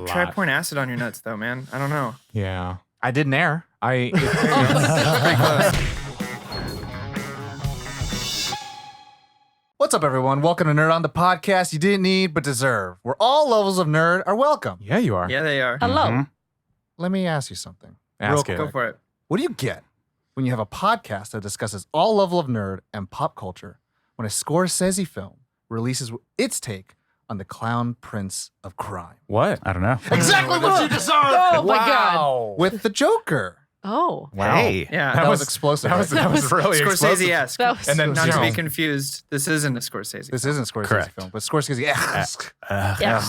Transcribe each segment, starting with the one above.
Try pouring acid on your nuts, though, man. I don't know. Yeah. I didn't err. Pretty close. What's up, everyone? Welcome to Nerd on, the podcast you didn't need but deserve, where all levels of nerd are welcome. Yeah, you are. Yeah, they are. Hello. Let me ask you something. Ask Real it. Go for it. What do you get when you have a podcast that discusses all level of nerd and pop culture when a Scorsese film releases its take on the clown prince of crime? What? I don't know. Exactly what you deserve! Oh, my God. With the Joker. Oh. Wow. Hey. Yeah. That was explosive. That was really explosive. Scorsese-esque. That was And then Not to zero. be confused, this isn't a Scorsese. This isn't Scorsese Correct. film, but Scorsese-esque. Yeah.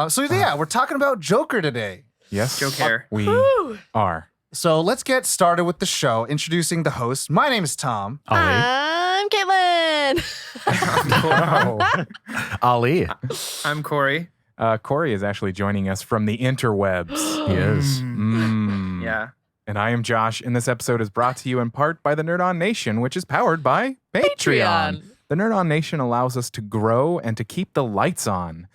So yeah, we're talking about Joker today. Yes. Joker. We Woo. are. So let's get started with the show. Introducing the host. My name is Tom. I'm Caitlin. Wow. Ali. I'm Corey. Corey is actually joining us from the interwebs. He is. Yeah. And I am Josh, and this episode is brought to you in part by the Nerd On Nation, which is powered by Patreon. Patreon. The Nerd On Nation allows us to grow and to keep the lights on.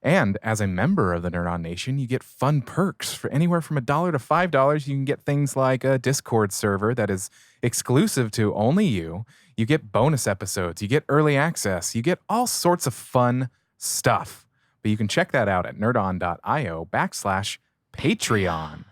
And as a member of the Nerd On Nation, you get fun perks for anywhere from $1 to $5. You can get things like a Discord server that is exclusive to only you. You get bonus episodes. You get early access. You get all sorts of fun stuff. But you can check that out at nerdon.io/Patreon.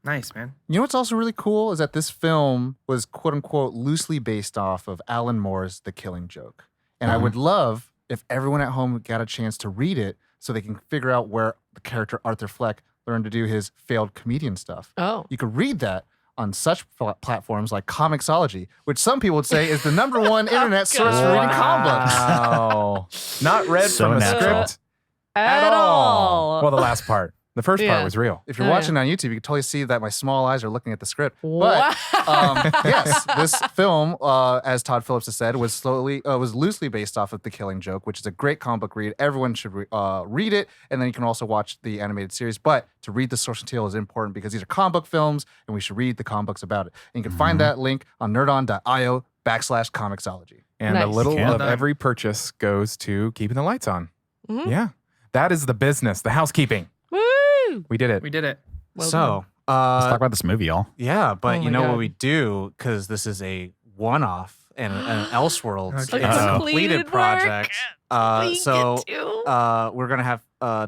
Nice, man. You know what's also really cool is that this film was quote unquote loosely based off of Alan Moore's The Killing Joke. And I would love if everyone at home got a chance to read it so they can figure out where the character Arthur Fleck learned to do his failed comedian stuff. Oh. You could read that on such platforms like Comixology, which some people would say is the #1 internet source for reading comic books. Wow. Not read So from a natural. script At all. Well, the last part. The first part Yeah. was real. If you're Oh, watching on YouTube, you can totally see that my small eyes are looking at the script. Wow. But yes, this film, as Todd Phillips has said, was loosely based off of The Killing Joke, which is a great comic book read. Everyone should read it, and then you can also watch the animated series. But to read the source material is important because these are comic book films, and we should read the comic books about it. And you can find that link on nerdon.io/Comixology. And a Nice. little Well of done. every purchase goes to keeping the lights on. Mhm. Yeah. That is the business, the housekeeping. Woo. We did it. We did it. Well So, Let's talk about this movie, y'all. yeah, but Oh you my know what God. we do, because this is a one-off and an Elseworlds. Okay. It's a Oh. completed Completed project. We So get to we're going to have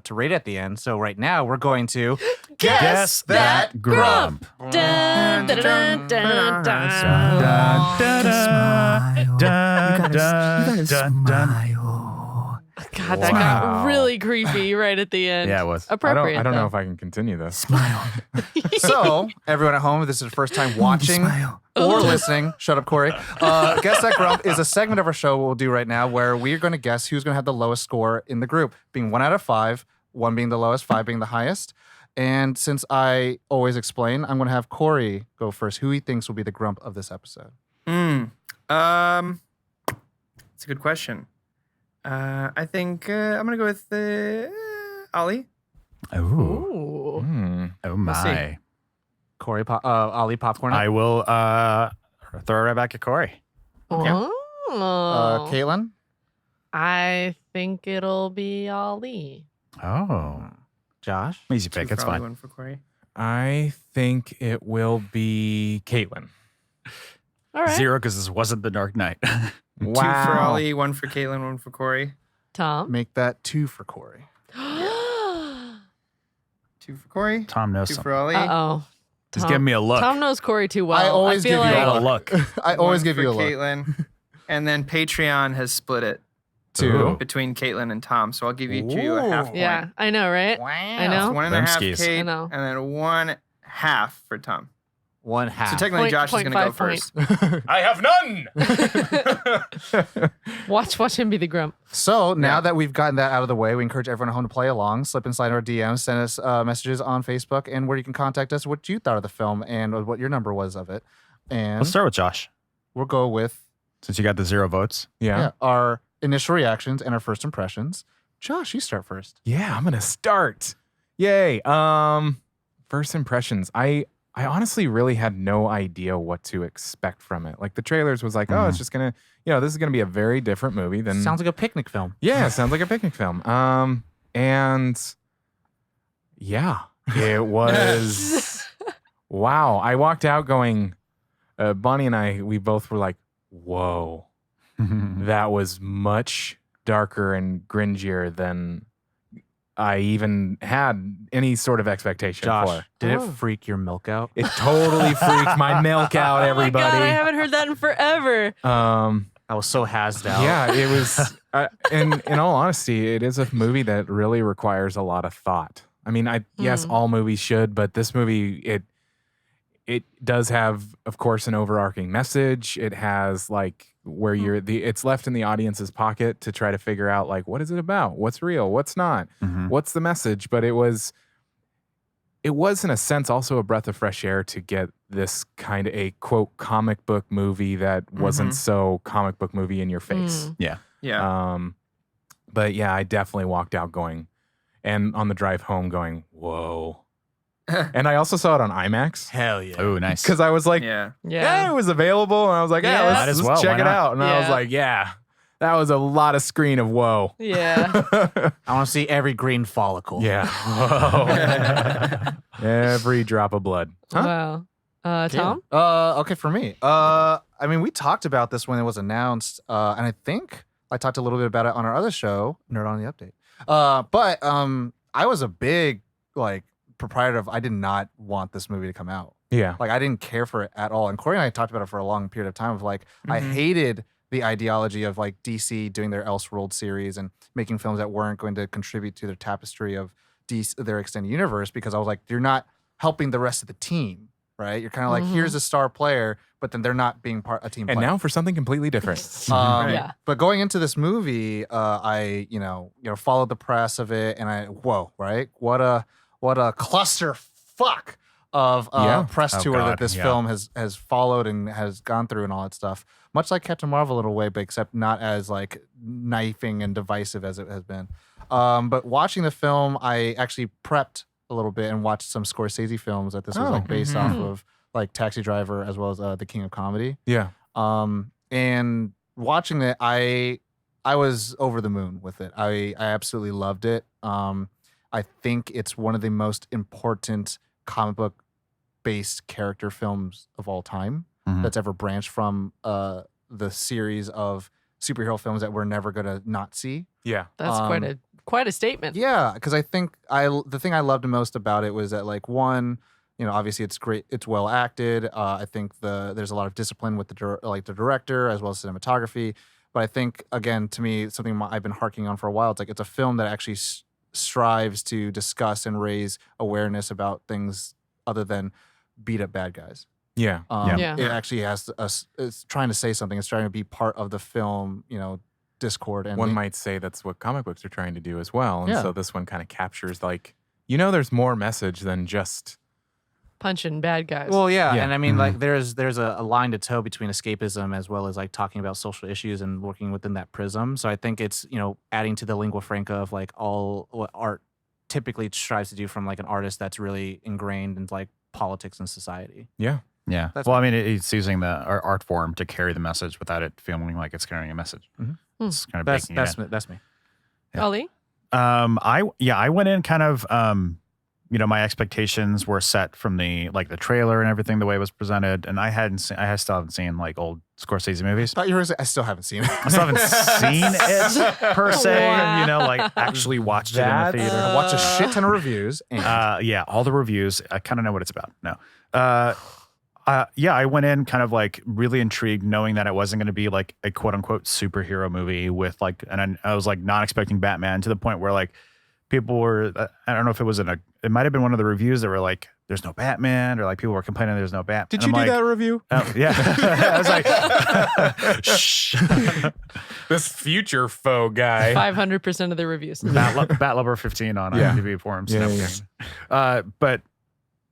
to rate at the end. So right now we're going to Guess that grump. Dun, dun, dun, dun, dun. God, that Wow. got really creepy right at the end. Yeah, it was. Appropriate. I don't know though. if I can continue this. So, everyone at home, if this is the first time watching or listening, shut up, Corey. Guess That Grump is a segment of our show we'll do right now where we're going to guess who's going to have the lowest score in the group, being 1 out of 5, 1 being the lowest, 5 being the highest. And since I always explain, I'm going to have Corey go first, who he thinks will be the grump of this episode. It's a good question. I think I'm going to go with Ollie. Ooh. Ooh. Oh, We'll see. my. Corey, Ali Popcorn. I will throw it right back at Corey. Oh. Caitlin. I think it'll be Ali. Oh. Josh. Easy 2 pick. for It's Ollie, fine. 1 for Corey. I think it will be Caitlin. All right. 0 because this wasn't The Dark Knight. 2 for Ollie, 1 for Caitlin, 1 for Corey. Tom. Make that 2 for Corey. 2 for Corey. Tom knows 2 something. for Ollie. Uh-oh. Just Tom- give me a look. Tom knows Corey too well. I always feel give you like a look. I always 1 give for you a look. Caitlin. And then Patreon has split it 2. Ooh. between Caitlin and Tom. So I'll give you a half point. Yeah, I know, right? I know. It's 1.5 Brimskis. Kate, I know. and then 1/2 for Tom. 1/2. So technically, Point- Josh is going to go 0.5 point. first. I have none. Watch him be the grump. So now Yeah. that we've gotten that out of the way, we encourage everyone at home to play along. Slip inside our DMs, send us messages on Facebook, and where you can contact us what you thought of the film and what your number was of it. And Let's start with Josh, we'll go with since you got the 0 votes. Yeah. our initial reactions and our first impressions. Josh, you start first. Yeah, I'm gonna start. Yay. First impressions. I honestly really had no idea what to expect from it. Like the trailers was like, oh, it's just gonna, this is gonna be a very different movie than. Sounds like a picnic film. Yeah, sounds like a picnic film. And Yeah, it was. Wow. I walked out going, Bonnie and I, we both were like, whoa, that was much darker and gringier than I even had any sort of expectation Josh, for. did it Oh. freak your milk out? It totally freaked my milk out, Oh my God, I everybody. haven't heard that in forever. I was so hased out. Yeah, it was. In all honesty, it is a movie that really requires a lot of thought. I mean, yes, all movies should, but this movie, it does have, of course, an overarching message. It has like where it's left in the audience's pocket to try to figure out like what is it about, what's real, what's not, what's the message. But it was in a sense also a breath of fresh air to get this kind of a quote comic book movie that wasn't so comic book movie in your face. Yeah. Yeah. But yeah, I definitely walked out going, and on the drive home going, whoa. And I also saw it on IMAX Hell yeah. Oh, nice. because I was like, Yeah. yeah, it was available. And I was like, yeah, Yeah. Might as let's well, check why it not? out. And I was Yeah. like, yeah, that was a lot of screen of whoa. Yeah. I want to see every green follicle. Yeah. Whoa. Every drop of blood. Huh? Wow. Tom? Okay, for me. I mean, we talked about this when it was announced, and I think I talked a little bit about it on our other show, Nerd on the Update. But I was a big proprietor of. I did not want this movie to come out. Yeah. Like I didn't care for it at all. And Corey and I talked about it for a long period of time. Of like, I hated the ideology of like DC doing their Elseworld series and making films that weren't going to contribute to their tapestry of their extended universe, because I was like, you're not helping the rest of the team, right? You're kind of like, here's a star player, but then they're not being a team And player. now for something completely different. Yeah. But going into this movie, I followed the press of it, and right? What a cluster fuck of press Oh, tour God, that this yeah. film has followed and has gone through and all that stuff. Much like Captain Marvel in a way, but except not as like knifing and divisive as it has been. But watching the film, I actually prepped a little bit and watched some Scorsese films that this was like based off of, like Taxi Driver as well as The King of Comedy. Yeah. And watching it, I was over the moon with it. I absolutely loved it. I think it's one of the most important comic book based character films of all time that's ever branched from the series of superhero films that we're never gonna not see. Yeah. That's quite a statement. Yeah, because I think the thing I loved most about it was that, like, one, obviously it's great, it's well acted. I think there's a lot of discipline with the director as well as cinematography. But I think, again, to me, something I've been harking on for a while. It's like it's a film that actually strives to discuss and raise awareness about things other than beat up bad guys. Yeah. Yeah. It actually it's trying to say something. It's trying to be part of the film, discord. And One might say that's what comic books are trying to do as well. And Yeah. so this one kind of captures like, there's more message than just. Punching bad guys. Well, yeah, Yeah. and I mean, like, there's a line to toe between escapism as well as like talking about social issues and working within that prism. So I think it's adding to the lingua franca of like all what art typically strives to do from like an artist that's really ingrained in like politics and society. Yeah. Yeah. That's Well, I mean, it's using the art form to carry the message without it feeling like it's carrying a message. It's kind of That's baking it in. that's me. Yeah. Ollie? I went in kind of my expectations were set from the trailer and everything, the way it was presented, and I still haven't seen like old Scorsese movies. Thought you were. I still haven't seen it. I still haven't seen it per se, Wow. like actually watched it in the That's- theater. I watch a shit ton of reviews. And Yeah, all the reviews. I kind of know what it's about. No. I went in kind of like really intrigued, knowing that it wasn't going to be like a quote unquote superhero movie with like, and I was like not expecting Batman, to the point where like people were, I don't know if it was it might have been one of the reviews that were like, there's no Batman, or like people were complaining there's no Batman. Did you do that review? Oh, yeah. I was like, shh. This future foe guy. 500% of the reviews. Bat Lover 15 on Yeah. IMDb forums. Yeah. But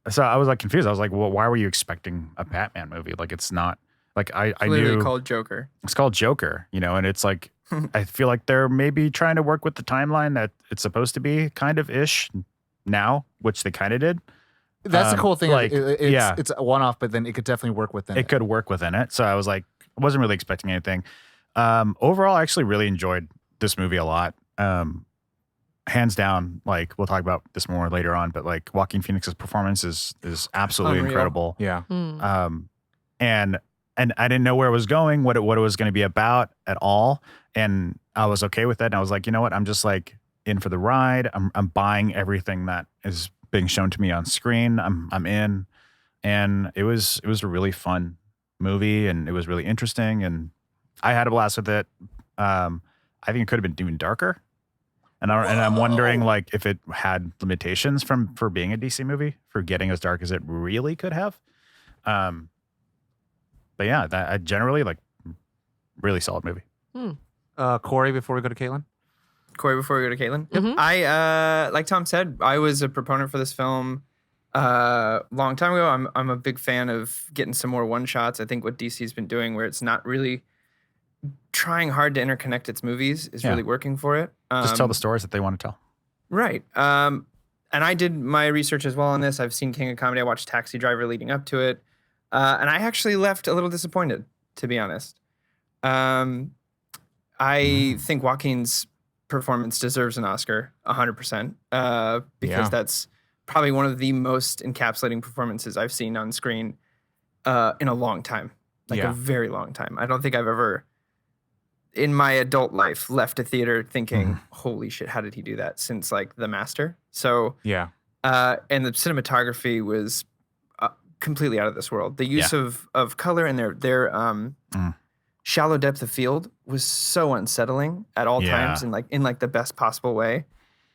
so I was like confused. I was like, well, why were you expecting a Batman movie? Like, it's not like I Literally knew called Joker. it's called Joker, and it's like, I feel like they're maybe trying to work with the timeline that it's supposed to be kind of ish now, which they kind of did. that's the cool thing. like, It's a one-off, but then it could definitely work within It could work within it. So I was like, I wasn't really expecting anything. Overall, I actually really enjoyed this movie a lot. hands down, like we'll talk about this more later on, but like Joaquin Phoenix's performance is absolutely Unreal. incredible. Yeah. And I didn't know where it was going, what it was going to be about at all, and I was okay with that. And I was like, you know what, I'm just like in for the ride. I'm buying everything that is being shown to me on screen. I'm in, and it was a really fun movie, and it was really interesting, and I had a blast with it. I think it could have been even darker. And I'm wondering, like, if it had limitations for being a DC movie, for getting as dark as it really could have. But yeah, I generally like really solid movie. Corey, before we go to Caitlin. Corey, before we go to Caitlin, Mhm. I like Tom said, I was a proponent for this film long time ago. I'm a big fan of getting some more one shots. I think what DC's been doing, where it's not really trying hard to interconnect its movies, is really working for it. Just tell the stories that they want to tell. Right. And I did my research as well on this. I've seen King of Comedy. I watched Taxi Driver leading up to it. And I actually left a little disappointed, to be honest. I think Joaquin's performance deserves an Oscar 100%, because that's probably one of the most encapsulating performances I've seen on screen in a long time, like a very long time. I don't think I've ever, in my adult life, left a theater thinking, holy shit, how did he do that, since like The Master. So Yeah. and the cinematography was completely out of this world. The use of color and their shallow depth of field was so unsettling at all times, and in the best possible way.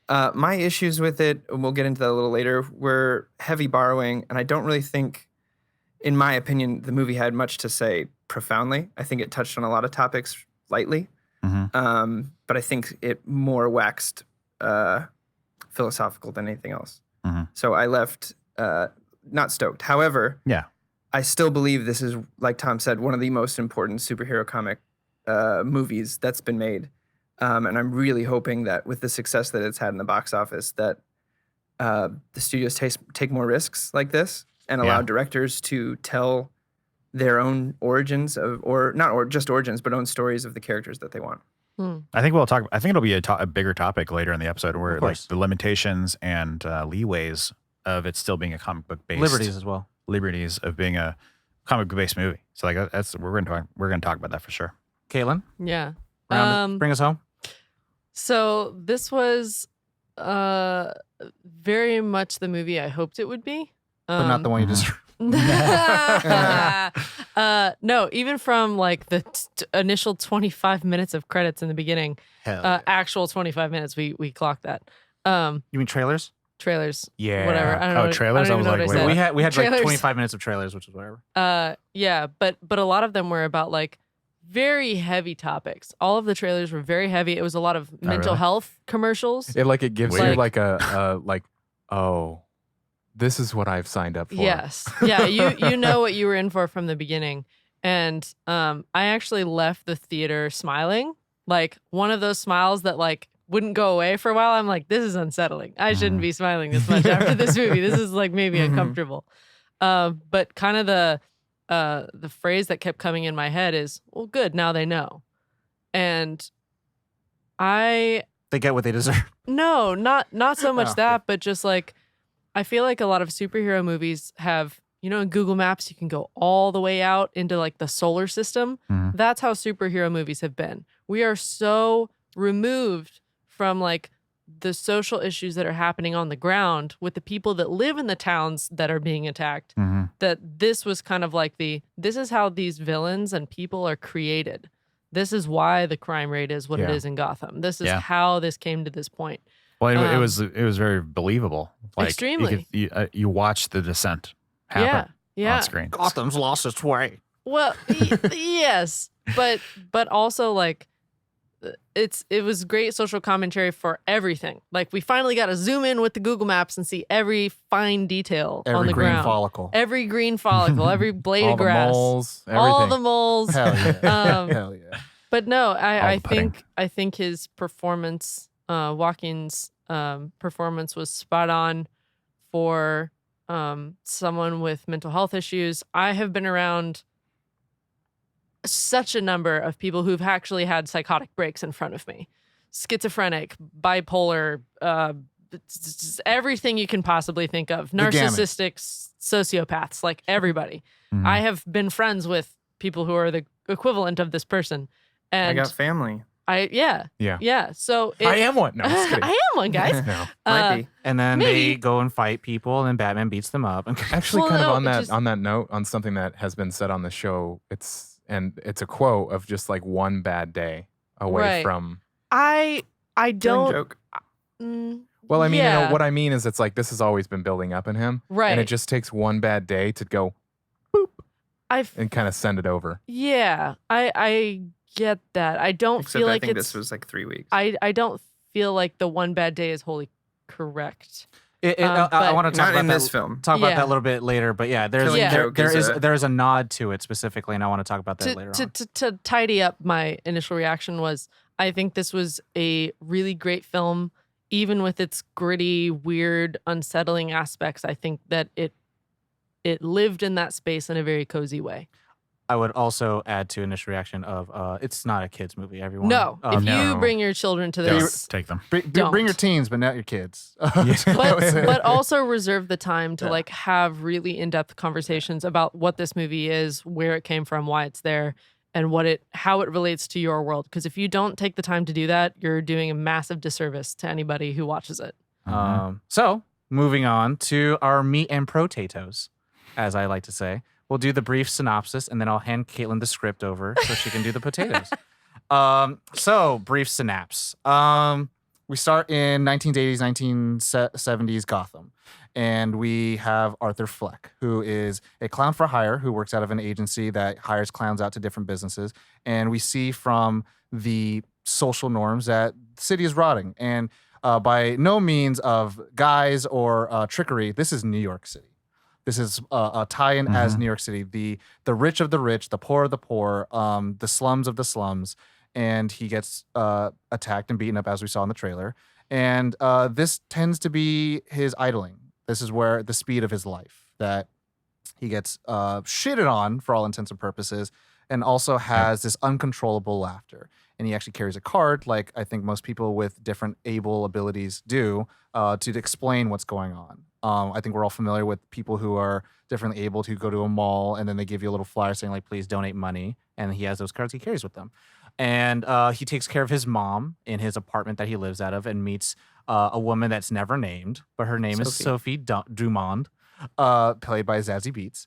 My issues with it, and we'll get into that a little later, were heavy borrowing, and I don't really think, in my opinion, the movie had much to say profoundly. I think it touched on a lot of topics lightly, but I think it more waxed philosophical than anything else. So I left not stoked. However, I still believe this is, like Tom said, one of the most important superhero comic movies that's been made. And I'm really hoping that with the success that it's had in the box office, that the studios take more risks like this and allow directors to tell their own origins just origins, but own stories of the characters that they want. I think I think it'll be a bigger topic later in the episode, where like the limitations and leeways of it still being a comic book based, Liberties as well. Liberties of being a comic book based movie. So like that's we're gonna talk about that for sure. Caitlin, Yeah. bring us home. So this was very much the movie I hoped it would be. But not the one you just. No, even from like the initial 25 minutes of credits in the beginning, actual 25 minutes, we clocked that. You mean trailers? Trailers. Yeah. Whatever. I don't know. Trailers? I I don't was even know like, what I wait, said. We had like Trailers. 25 minutes of trailers, which is whatever. Yeah, but a lot of them were about like very heavy topics. All of the trailers were very heavy. It was a lot of mental health commercials. It gives you Weird. like a oh, this is what I've signed up for. Yes. Yeah, you know what you were in for from the beginning. And I actually left the theater smiling. Like one of those smiles that like wouldn't go away for a while. I'm like, this is unsettling. I shouldn't be smiling this much after this movie. This is like maybe uncomfortable. But kind of the phrase that kept coming in my head is, well, good, now they know. And They get what they deserve. no, not so much Oh, that, but just like, I feel like a lot of superhero movies have, in Google Maps, you can go all the way out into like the solar system. That's how superhero movies have been. We are so removed from like the social issues that are happening on the ground with the people that live in the towns that are being attacked, that this was kind of like this is how these villains and people are created. This is why the crime rate is what it is in Gotham. This is how this came to this point. Well, it was very believable. Like, extremely. You watch the descent happen on screen. Gotham's lost its way. Well, yes, but also like it was great social commentary for everything. Like we finally got to zoom in with the Google Maps and see every fine detail on the green ground. follicle. Every green follicle, every blade All of the grass, moles, all everything. the moles. Hell yeah. Hell yeah. But no, I the pudding. think his performance, Joaquin's performance was spot on for someone with mental health issues. I have been around such a number of people who've actually had psychotic breaks in front of me. schizophrenic, bipolar, everything you can possibly think of, gamut. narcissistic, sociopaths, like everybody. Mhm. I have been friends with people who are the equivalent of this person, I and got family. Yeah. So I am one. No, I'm just kidding. I am one, guys. No. Might be. And then Maybe. they go and fight people, and then Batman beats them up. Actually, Well, kind no, of it just- on that note, on something that has been said on the show, it's a quote of just like one bad day away Right. from. I Killing don't. joke. Well, I mean, yeah. what I mean is, it's like this has always been building up in him, Right. and it just takes one bad day to go I've and kind of send it over. yeah. I get that. I don't Except feel I like think it's. this was like 3 weeks. I don't feel like the one bad day is wholly correct. I But- want to talk Not about in that. this film. Talk about Yeah. that a little bit later, but yeah, there's Killing Yeah. there, joke there is is there's a nod to it specifically, and I want to talk about that later on. To tidy up my initial reaction was I think this was a really great film, even with its gritty, weird, unsettling aspects. I think that it lived in that space in a very cozy way. I would also add to initial reaction of it's not a kids movie. Everyone, No, if no. you bring your children to Don't this, take them. bring don't. your teens, but not your kids. but also reserve the time to Yeah. like have really in-depth conversations about what this movie is, where it came from, why it's there, and how it relates to your world. Because if you don't take the time to do that, you're doing a massive disservice to anybody who watches it. So moving on to our meat and potatoes, as I like to say. We'll do the brief synopsis, and then I'll hand Caitlin the script over so she can do the potatoes. So brief synapse. We start in 1980s, 1970s Gotham, and we have Arthur Fleck, who is a clown for hire who works out of an agency that hires clowns out to different businesses. And we see from the social norms that the city is rotting, and by no means of guise or trickery, this is New York City. This is a tie-in as New York City, the rich of the rich, the poor of the poor, the slums of the slums, and he gets attacked and beaten up as we saw in the trailer. And this tends to be his idling. This is where the speed of his life, that he gets shitted on for all intents and purposes, and also has this uncontrollable laughter. And he actually carries a card, like I think most people with different able abilities do, to explain what's going on. I think we're all familiar with people who are differently able to go to a mall, and then they give you a little flyer saying like, please donate money. And he has those cards he carries with them. And he takes care of his mom in his apartment that he lives out of, and meets a woman that's never named, but her name is Sophie Dumond, played by Zazie Beetz.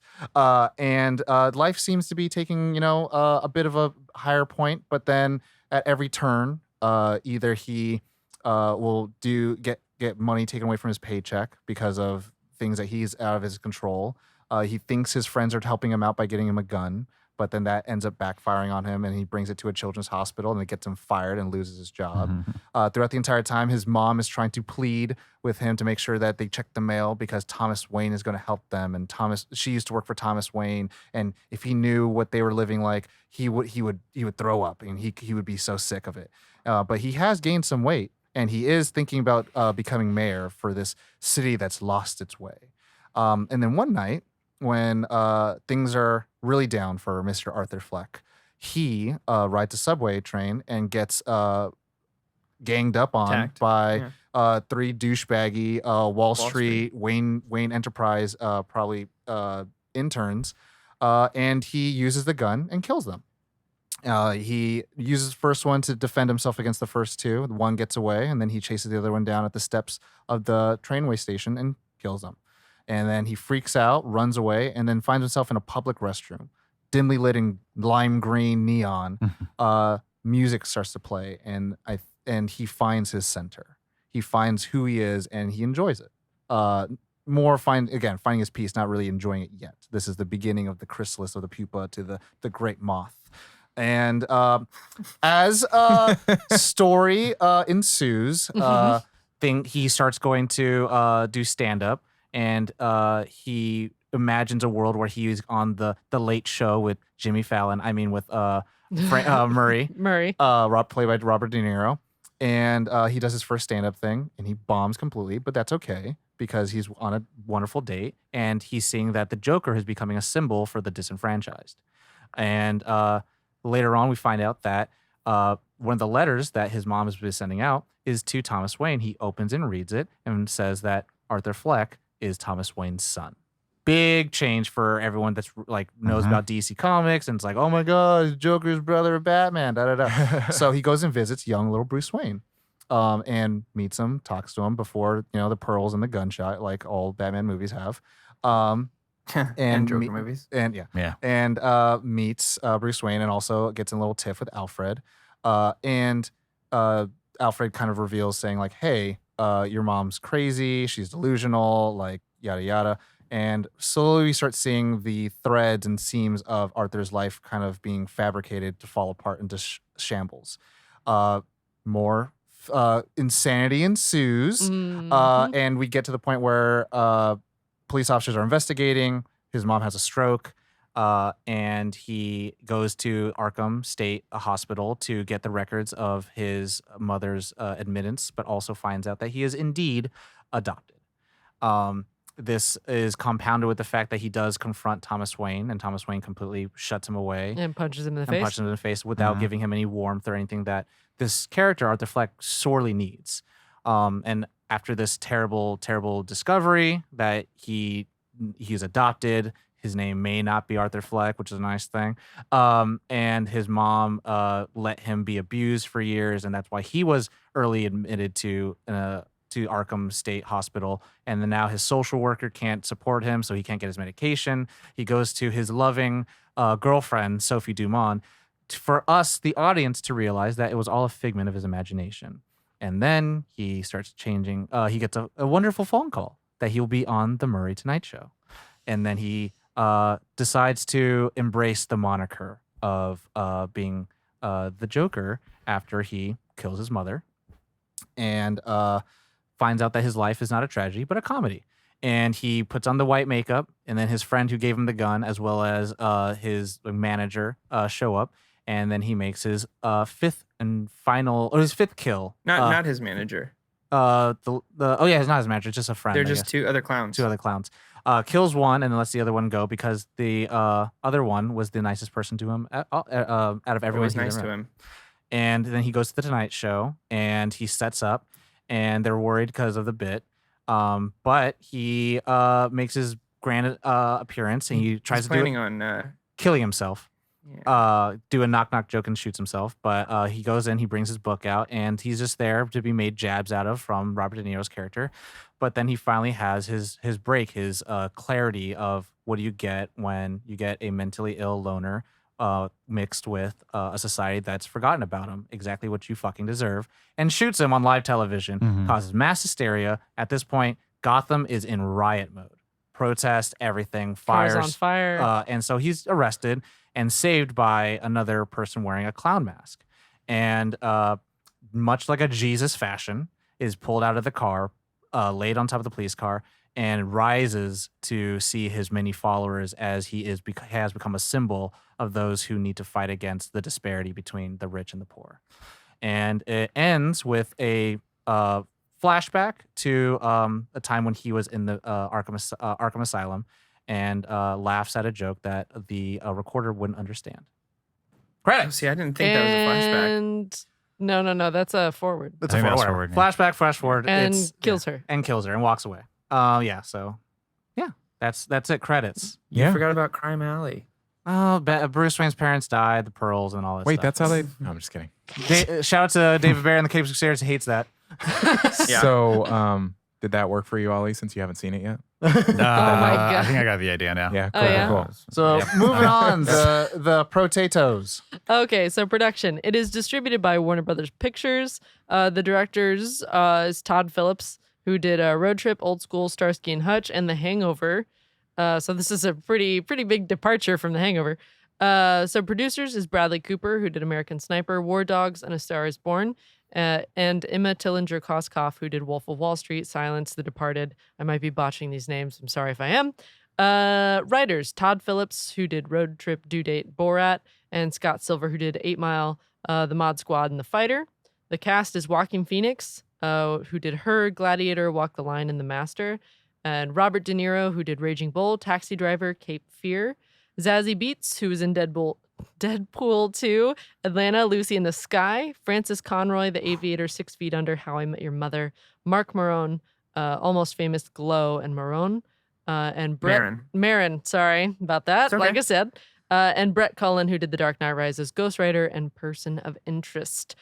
And life seems to be taking, a bit of a higher point, but then at every turn, either he will get money taken away from his paycheck because of things that he's out of his control. He thinks his friends are helping him out by getting him a gun, but then that ends up backfiring on him, and he brings it to a children's hospital, and it gets him fired and loses his job. Throughout the entire time, his mom is trying to plead with him to make sure that they check the mail because Thomas Wayne is going to help them. And she used to work for Thomas Wayne, and if he knew what they were living like, he would throw up, and he would be so sick of it. But he has gained some weight, and he is thinking about becoming mayor for this city that's lost its way. And then one night, when things are really down for Mr. Arthur Fleck, he rides a subway train and gets ganged up on Attacked. by three douchebaggy Wall Street Wayne Enterprise probably interns, and he uses the gun and kills them. He uses the first one to defend himself against the first two. One gets away, and then he chases the other one down at the steps of the trainway station and kills them. And then he freaks out, runs away, and then finds himself in a public restroom, dimly lit in lime green neon. Music starts to play, and he finds his center. He finds who he is, and he enjoys it. Finding his peace, not really enjoying it yet. This is the beginning of the chrysalis of the pupa to the great moth. And as story ensues, he starts going to do stand-up, and he imagines a world where he is on the Late Show with Jimmy Fallon. I mean, with Murray, played by Robert De Niro. And he does his first stand-up thing, and he bombs completely, but that's okay because he's on a wonderful date, and he's seeing that the Joker is becoming a symbol for the disenfranchised. And later on, we find out that one of the letters that his mom has been sending out is to Thomas Wayne. He opens and reads it and says that Arthur Fleck is Thomas Wayne's son. Big change for everyone that's like knows about DC Comics and it's like, oh my God, Joker's brother of Batman, da da da. So he goes and visits young little Bruce Wayne, and meets him, talks to him before the pearls and the gunshot, like all Batman movies have, and Joker movies, and meets Bruce Wayne and also gets in a little tiff with Alfred, and Alfred kind of reveals saying like, hey, your mom's crazy, she's delusional, like yada yada. And slowly we start seeing the threads and seams of Arthur's life kind of being fabricated to fall apart into shambles. More insanity ensues. And we get to the point where police officers are investigating. His mom has a stroke. And he goes to Arkham State Hospital to get the records of his mother's admittance, but also finds out that he is indeed adopted. This is compounded with the fact that he does confront Thomas Wayne, and Thomas Wayne completely shuts him away and punches him in the and face. punches him in the face without giving him any warmth or anything that this character, Arthur Fleck, sorely needs. And after this terrible, terrible discovery that he's adopted, his name may not be Arthur Fleck, which is a nice thing. And his mom let him be abused for years, and that's why he was early admitted to Arkham State Hospital, and then now his social worker can't support him, so he can't get his medication. He goes to his loving girlfriend, Sophie Dumont, for us, the audience, to realize that it was all a figment of his imagination. And then he starts changing. He gets a wonderful phone call that he will be on the Murray Tonight Show. And then he decides to embrace the moniker of being the Joker after he kills his mother. And finds out that his life is not a tragedy, but a comedy. And he puts on the white makeup, and then his friend who gave him the gun, as well as his manager, show up. And then he makes his fifth kill. Not his manager. It's not his manager, it's just a friend. They're just two other clowns. Kills one and then lets the other one go because the other one was the nicest person to him out of everyone. Always nice to him. And then he goes to the Tonight Show and he sets up, and they're worried because of the bit. But he makes his grand appearance, and he tries planning on killing himself. Yeah. Do a knock-knock joke and shoots himself. But he goes in, he brings his book out, and he's just there to be made jabs out of from Robert De Niro's character. But then he finally has his break, his clarity of what do you get when you get a mentally ill loner mixed with a society that's forgotten about him, exactly what you fucking deserve, and shoots him on live television, causes mass hysteria. At this point, Gotham is in riot mode. Protest, everything, fires. Cars on fire. And so he's arrested and saved by another person wearing a clown mask. And much like a Jesus fashion, is pulled out of the car, laid on top of the police car, and rises to see his many followers as he has become a symbol of those who need to fight against the disparity between the rich and the poor. And it ends with a flashback to a time when he was in the Arkham Asylum and laughs at a joke that the recorder wouldn't understand. Credits. See, I didn't think that was a flashback. And no, that's a forward. That's a forward. Yeah. Flashback, flash forward. And kills her. And kills her and walks away. That's it. Credits. You forgot about Crime Alley. Oh, Bruce Wayne's parents died, the pearls and all that stuff. Wait, that's how they... No, I'm just kidding. Shout out to David Bayer and the Capes of Crusaders. He hates that. Yeah. So, did that work for you, Ollie, since you haven't seen it yet? Oh my God. I think I got the idea now. Yeah, Oh, yeah? cool. So, moving on, the potatoes. Okay, so production. It is distributed by Warner Brothers Pictures. The directors is Todd Phillips, who did Road Trip, Old School, Starsky and Hutch, and The Hangover. So this is a pretty big departure from The Hangover. So producers is Bradley Cooper, who did American Sniper, War Dogs, and A Star is Born. And Emma Tillinger-Koskoff, who did Wolf of Wall Street, Silence, The Departed. I might be botching these names. I'm sorry if I am. Writers, Todd Phillips, who did Road Trip, Due Date, Borat, and Scott Silver, who did 8 Mile, The Mod Squad, and The Fighter. The cast is Joaquin Phoenix, who did Her, Gladiator, Walk the Line, and The Master. And Robert De Niro, who did Raging Bull, Taxi Driver, Cape Fear. Zazie Beetz, who was in Deadpool Deadpool 2, Atlanta, Lucy in the Sky, Francis Conroy, The Aviator, 6 Feet Under, How I Met Your Mother, Mark Maron, Almost Famous, Glow, and Maron, and Brett Marin. Sorry about that. Okay. Like I said, and Brett Cullen, who did The Dark Knight Rises, Ghostwriter, and Person of Interest.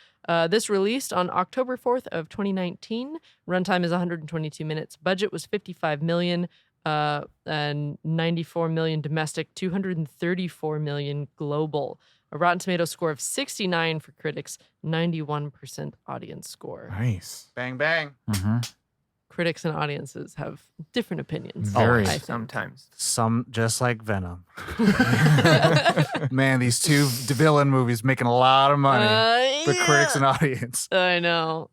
This released on October 4th of 2019. Runtime is 122 minutes. Budget was $55 million. And 94 million domestic, 234 million global. A Rotten Tomatoes score of 69 for critics, 91% audience score. Nice. Bang, bang. Critics and audiences have different opinions. Very. I think. Sometimes. Some just like Venom. Man, these two villain movies making a lot of money for critics and audience. I know.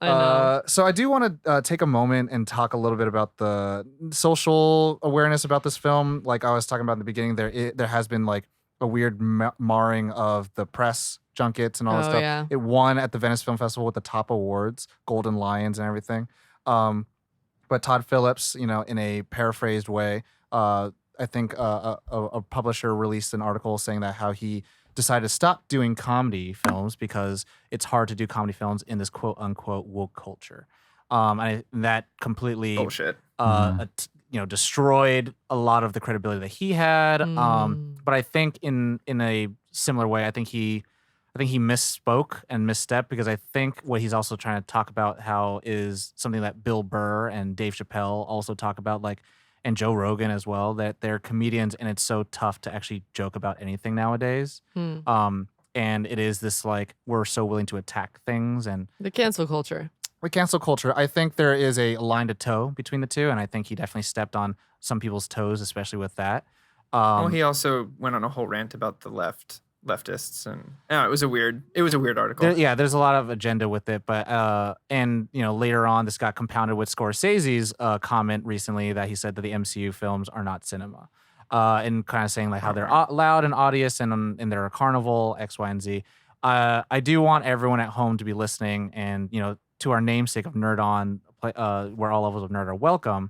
So I do want to take a moment and talk a little bit about the social awareness about this film. Like I was talking about in the beginning, there has been like a weird marring of the press junkets and all that stuff. Yeah. It won at the Venice Film Festival with the top awards, Golden Lions and everything. But Todd Phillips, in a paraphrased way, I think a publisher released an article saying that how he decided to stop doing comedy films because it's hard to do comedy films in this quote unquote woke culture. And that completely Bullshit. Destroyed a lot of the credibility that he had. But I think in a similar way, I think he misspoke and misstepped because I think what he's also trying to talk about how is something that Bill Burr and Dave Chappelle also talk about, like, and Joe Rogan as well, that they're comedians and it's so tough to actually joke about anything nowadays. And it is this like, we're so willing to attack things and The cancel culture. the cancel culture. I think there is a line to toe between the two. And I think he definitely stepped on some people's toes, especially with that. He also went on a whole rant about the leftists, and it was a weird article. There's a lot of agenda with it, but later on this got compounded with Scorsese's comment recently that he said that the MCU films are not cinema, and kind of saying like how they're loud and odious and they're a carnival, X, Y, and Z. I do want everyone at home to be listening, and to our namesake of Nerd On, where all levels of nerd are welcome.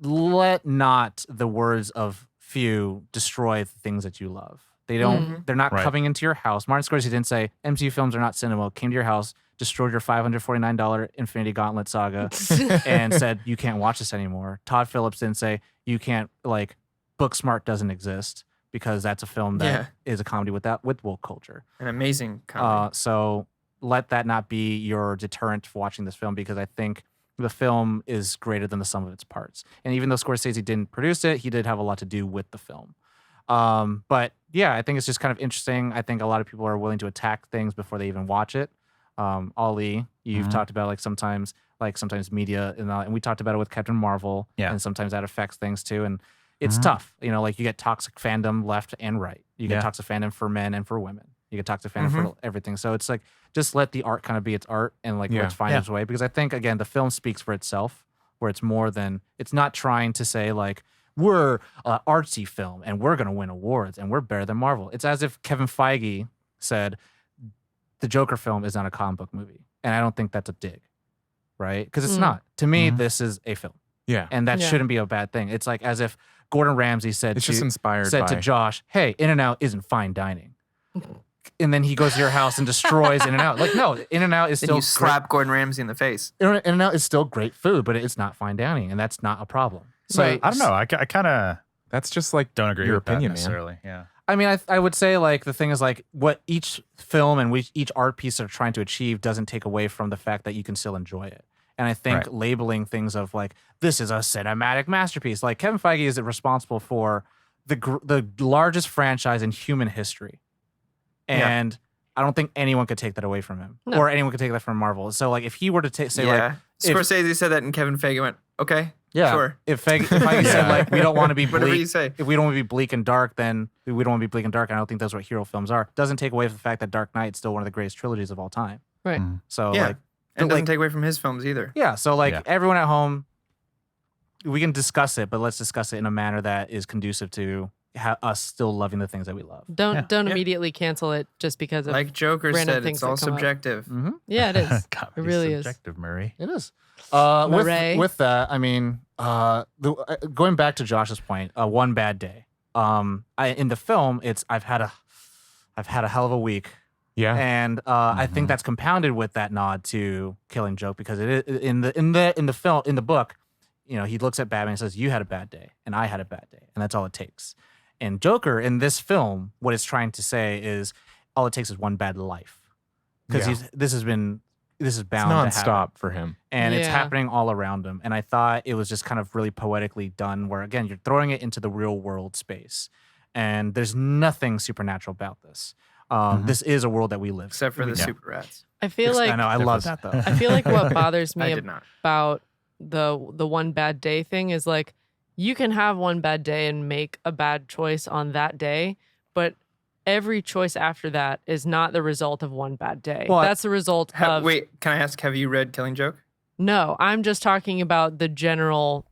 Let not the words of few destroy the things that you love. They don't. They're not coming into your house. Martin Scorsese didn't say MCU films are not cinema. Came to your house, destroyed your $549 Infinity Gauntlet saga, and said you can't watch this anymore. Todd Phillips didn't say you can't Booksmart doesn't exist because that's a film that is a comedy with woke culture. An amazing comedy. So let that not be your deterrent for watching this film because I think the film is greater than the sum of its parts. And even though Scorsese didn't produce it, he did have a lot to do with the film. But yeah, I think it's just kind of interesting. I think a lot of people are willing to attack things before they even watch it. Ali, you've talked about sometimes media, and we talked about it with Captain Marvel, and sometimes that affects things too. And it's tough, you get toxic fandom left and right. You get toxic fandom for men and for women. You get toxic fandom for everything. So it's like, just let the art kind of be its art and let's find its way. Because I think, again, the film speaks for itself, where it's more than, it's not trying to say we're an artsy film and we're going to win awards and we're better than Marvel. It's as if Kevin Feige said the Joker film is not a comic book movie. And I don't think that's a dig, right? Because it's not. To me, this is a film. Yeah. And that shouldn't be a bad thing. It's like as if Gordon Ramsay said to Josh, hey, In-N-Out isn't fine dining. And then he goes to your house and destroys In-N-Out. No, In-N-Out is still you slap Gordon Ramsay in the face. In-N-Out is still great food, but it's not fine dining, and that's not a problem. So I don't know. I kind of that's just don't agree your with opinion, that necessarily. Yeah. I mean, I would say the thing is what each film and each art piece are trying to achieve doesn't take away from the fact that you can still enjoy it. And I think labeling things of this is a cinematic masterpiece. Kevin Feige is responsible for the largest franchise in human history. And I don't think anyone could take that away from him, or anyone could take that from Marvel. So if he were to say Scorsese said that, and Kevin Feige went, okay, sure. If Feige said we don't want to be bleak, whatever you say. If we don't want to be bleak and dark, then we don't want to be bleak and dark. And I don't think that's what hero films are. Doesn't take away from the fact that Dark Knight is still one of the greatest trilogies of all time. Right. So and doesn't take away from his films either. Yeah. So everyone at home, we can discuss it, but let's discuss it in a manner that is conducive to us still loving the things that we love. Don't immediately cancel it just because of like Joker random said, things it's all that come up. subjective. Yeah, it is. It really is. Subjective, Murray. It is. Murray. With that, I mean, going back to Josh's point, one bad day. In the film, I've had I've had a hell of a week. Yeah. And I think that's compounded with that nod to Killing Joke because it is, in the book, he looks at Batman and says, "You had a bad day, and I had a bad day, and that's all it takes." And Joker in this film, what it's trying to say is, all it takes is one bad life, because this is bound it's to happen. nonstop for him, And it's happening all around him. And I thought it was just kind of really poetically done, where again you're throwing it into the real world space, and there's nothing supernatural about this. This is a world that we live Except for in. the super rats. I feel like I know I love that though. I feel like what bothers me I did not. about the one bad day thing is like you can have one bad day and make a bad choice on that day, but every choice after that is not the result of one bad day. Well, that's the result of Wait, can I ask, have you read Killing Joke? No, I'm just talking about the general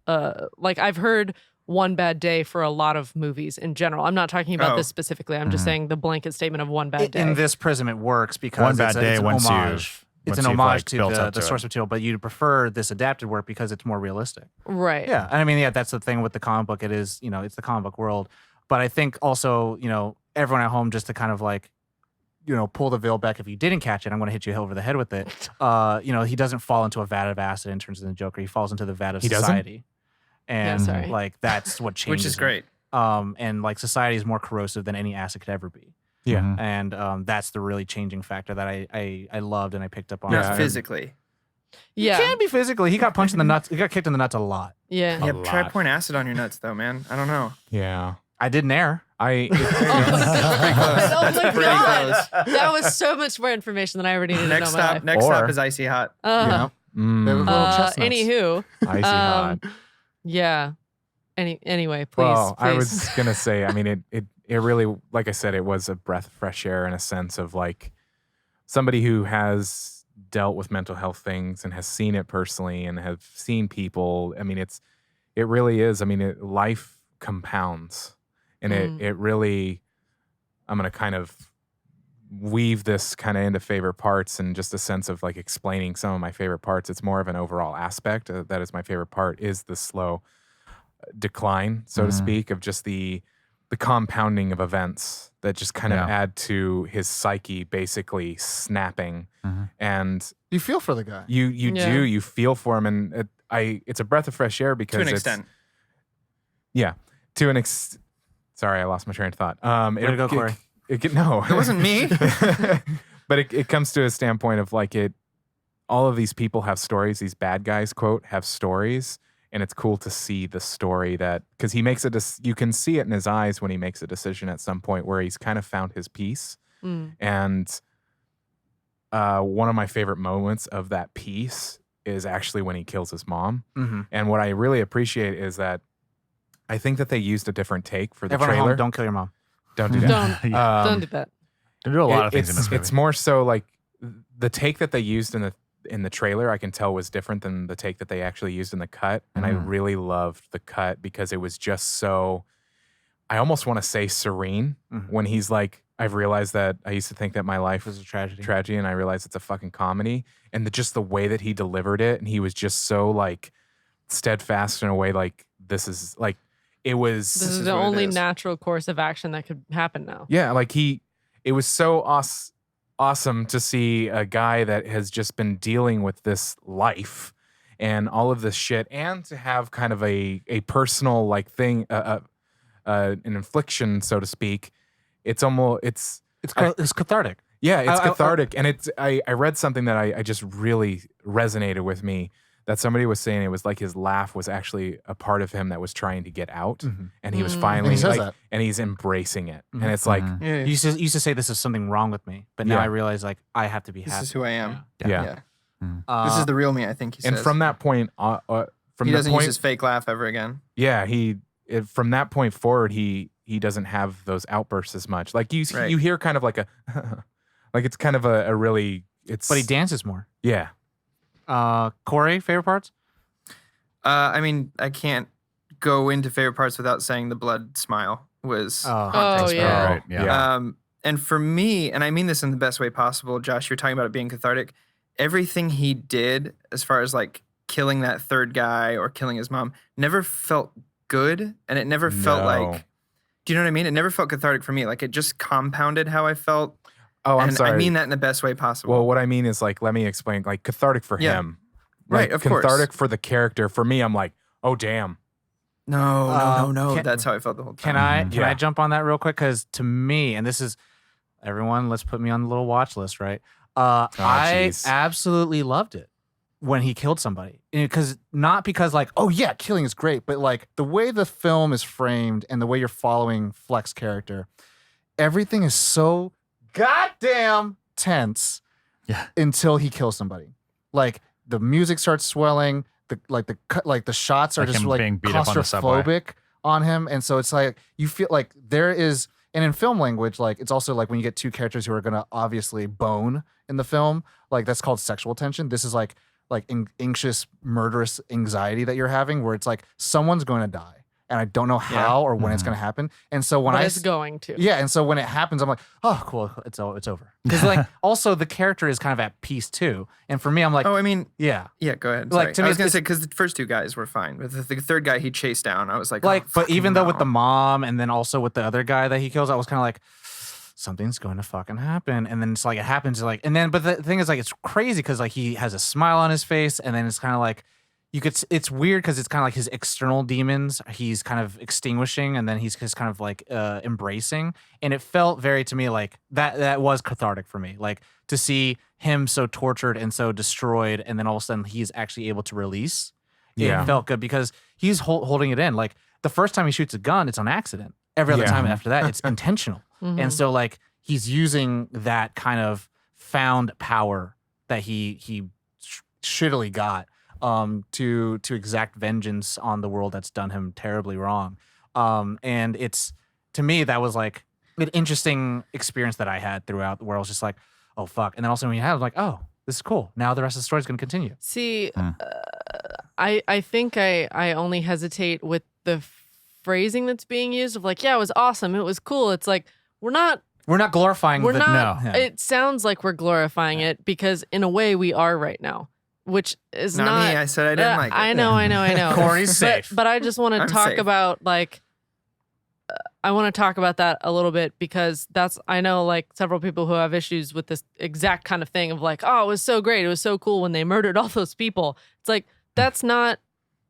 like I've heard one bad day for a lot of movies in general. I'm not talking about this specifically. I'm just saying the blanket statement of one bad day. In this prism, it works because One bad day it's an once homage. It's an you've, homage like, to built the up to source it. material, but you'd prefer this adapted work because it's more realistic. Right. Yeah, and I mean, that's the thing with the comic book. It is, it's the comic book world. But I think also, everyone at home, just to kind of like, pull the veil back. If you didn't catch it, I'm going to hit you over the head with it. He doesn't fall into a vat of acid in terms of the Joker. He falls into the vat of society. And like that's what changes. Which is great. And like society is more corrosive than any acid could ever be. Yeah. And that's the really changing factor that I loved and I picked up on. Not physically. Yeah. He can be physically. He got punched in the nuts. He got kicked in the nuts a lot. Yeah. Yeah, try pouring acid on your nuts though, man. I don't know. Yeah. I didn't air. Oh my God. That was so much more information than I already needed to know in my life. Next stop is icy hot. Little chestnuts. Anywho. Icy hot. Yeah. Anyway, please. Well, I please. was gonna say, I mean, it really, like I said, it was a breath of fresh air in a sense of like somebody who has dealt with mental health things and has seen it personally and have seen people. I mean, it really is. I mean, life compounds, and it really. I'm gonna kind of weave this kind of into favorite parts and just a sense of like explaining some of my favorite parts. It's more of an overall aspect that is my favorite part is the slow decline, so to speak, of just the compounding of events that just kind of add to his psyche basically snapping. And you feel for the guy. You feel for him, and it's a breath of fresh air because to an extent. Yeah, to an extent. Sorry, I lost my train of thought. Way to go, Corey. No, it wasn't me. But it comes to a standpoint of like all of these people have stories. These bad guys, quote, have stories. And it's cool to see the story because he makes you can see it in his eyes when he makes a decision at some point where he's kind of found his peace. And one of my favorite moments of that peace is actually when he kills his mom. And what I really appreciate is that I think that they used a different take for the Everyone trailer. Home, don't kill your mom. Don't do that. Don't do that. They do a lot of things in this movie. It's more so like the take that they used in the trailer, I can tell was different than the take that they actually used in the cut. And I really loved the cut because it was just so, I almost want to say serene when he's like, I've realized that I used to think that my life was a tragedy and I realized it's a fucking comedy. And just the way that he delivered it, and he was just so like steadfast in a way like this is like, this is the only natural course of action that could happen now. Yeah, like it was so awesome to see a guy that has just been dealing with this life and all of this shit, and to have kind of a personal like thing, an infliction, so to speak. It's cathartic. Yeah, it's cathartic, and I read something that I just really resonated with me. That somebody was saying it was like his laugh was actually a part of him that was trying to get out, and he was finally and he's embracing it, and it's like you used to say this is something wrong with me, but now I realize like I have to be happy. This is who I am. Yeah. This is the real me, I think he says. And from that point, he doesn't use his fake laugh ever again. Yeah, from that point forward, he doesn't have those outbursts as much. Like you hear kind of like a like it's kind of a really but he dances more. Yeah. Corey, favorite parts? I mean, I can't go into favorite parts without saying the blood smile was haunting. Yeah. Right. Yeah. And for me, and I mean this in the best way possible, Josh, you're talking about it being cathartic. Everything he did, as far as like killing that third guy or killing his mom, never felt good, and it never felt like Do you know what I mean? It never felt cathartic for me. Like it just compounded how I felt. Oh, I'm and sorry. I mean that in the best way possible. Well, what I mean is like, let me explain. Like cathartic for him, Right, like, of course. Cathartic for the character. For me, I'm like, oh damn. No. That's how I felt the whole time. Can I jump on that real quick? Because to me, and this is everyone, let's put me on the little watch list, right? I absolutely loved it when he killed somebody, because not because like, oh yeah, killing is great, but like the way the film is framed and the way you're following Fleck's character, everything is so goddamn tense. Yeah. Until he kills somebody, like the music starts swelling, the shots are just like claustrophobic on him, and so it's like you feel like there is. And in film language, like it's also like when you get two characters who are gonna obviously bone in the film, like that's called sexual tension. This is like anxious, murderous anxiety that you're having, where it's like someone's going to die, and I don't know how or when it's going to happen. And so when it's going to, and so when it happens, I'm like, oh, cool, it's over. Because like also the character is kind of at peace too. And for me, I'm like, oh, I mean, yeah, go ahead. Like Sorry. to me, I was gonna say because the first two guys were fine, but the third guy he chased down, I was like, but even though with the mom and then also with the other guy that he kills, I was kind of like, something's going to fucking happen. And then it's like it happens, like, and then but the thing is like it's crazy because like he has a smile on his face, and then it's kind of like it's weird because it's kind of like his external demons he's kind of extinguishing, and then he's just kind of like embracing, and it felt very to me like that was cathartic for me, like to see him so tortured and so destroyed, and then all of a sudden he's actually able to release. It felt good because he's holding it in. Like the first time he shoots a gun, it's on accident. Every other time after that, it's intentional. And so like he's using that kind of found power that he shittily got to exact vengeance on the world that's done him terribly wrong. And it's, to me, that was like an interesting experience that I had throughout, where I was just like, oh fuck. And then also when you had, I was like, oh, this is cool. Now the rest of the story is going to continue. See, I think I only hesitate with the phrasing that's being used of like, yeah, it was awesome, it was cool. It's like we're not glorifying. It sounds like we're glorifying it because in a way we are right now, which is not me. I said I didn't like it. I know. Corey's safe. But I just want to talk about like. I want to talk about that a little bit because I know like several people who have issues with this exact kind of thing of like, oh, it was so great, it was so cool when they murdered all those people. It's like that's not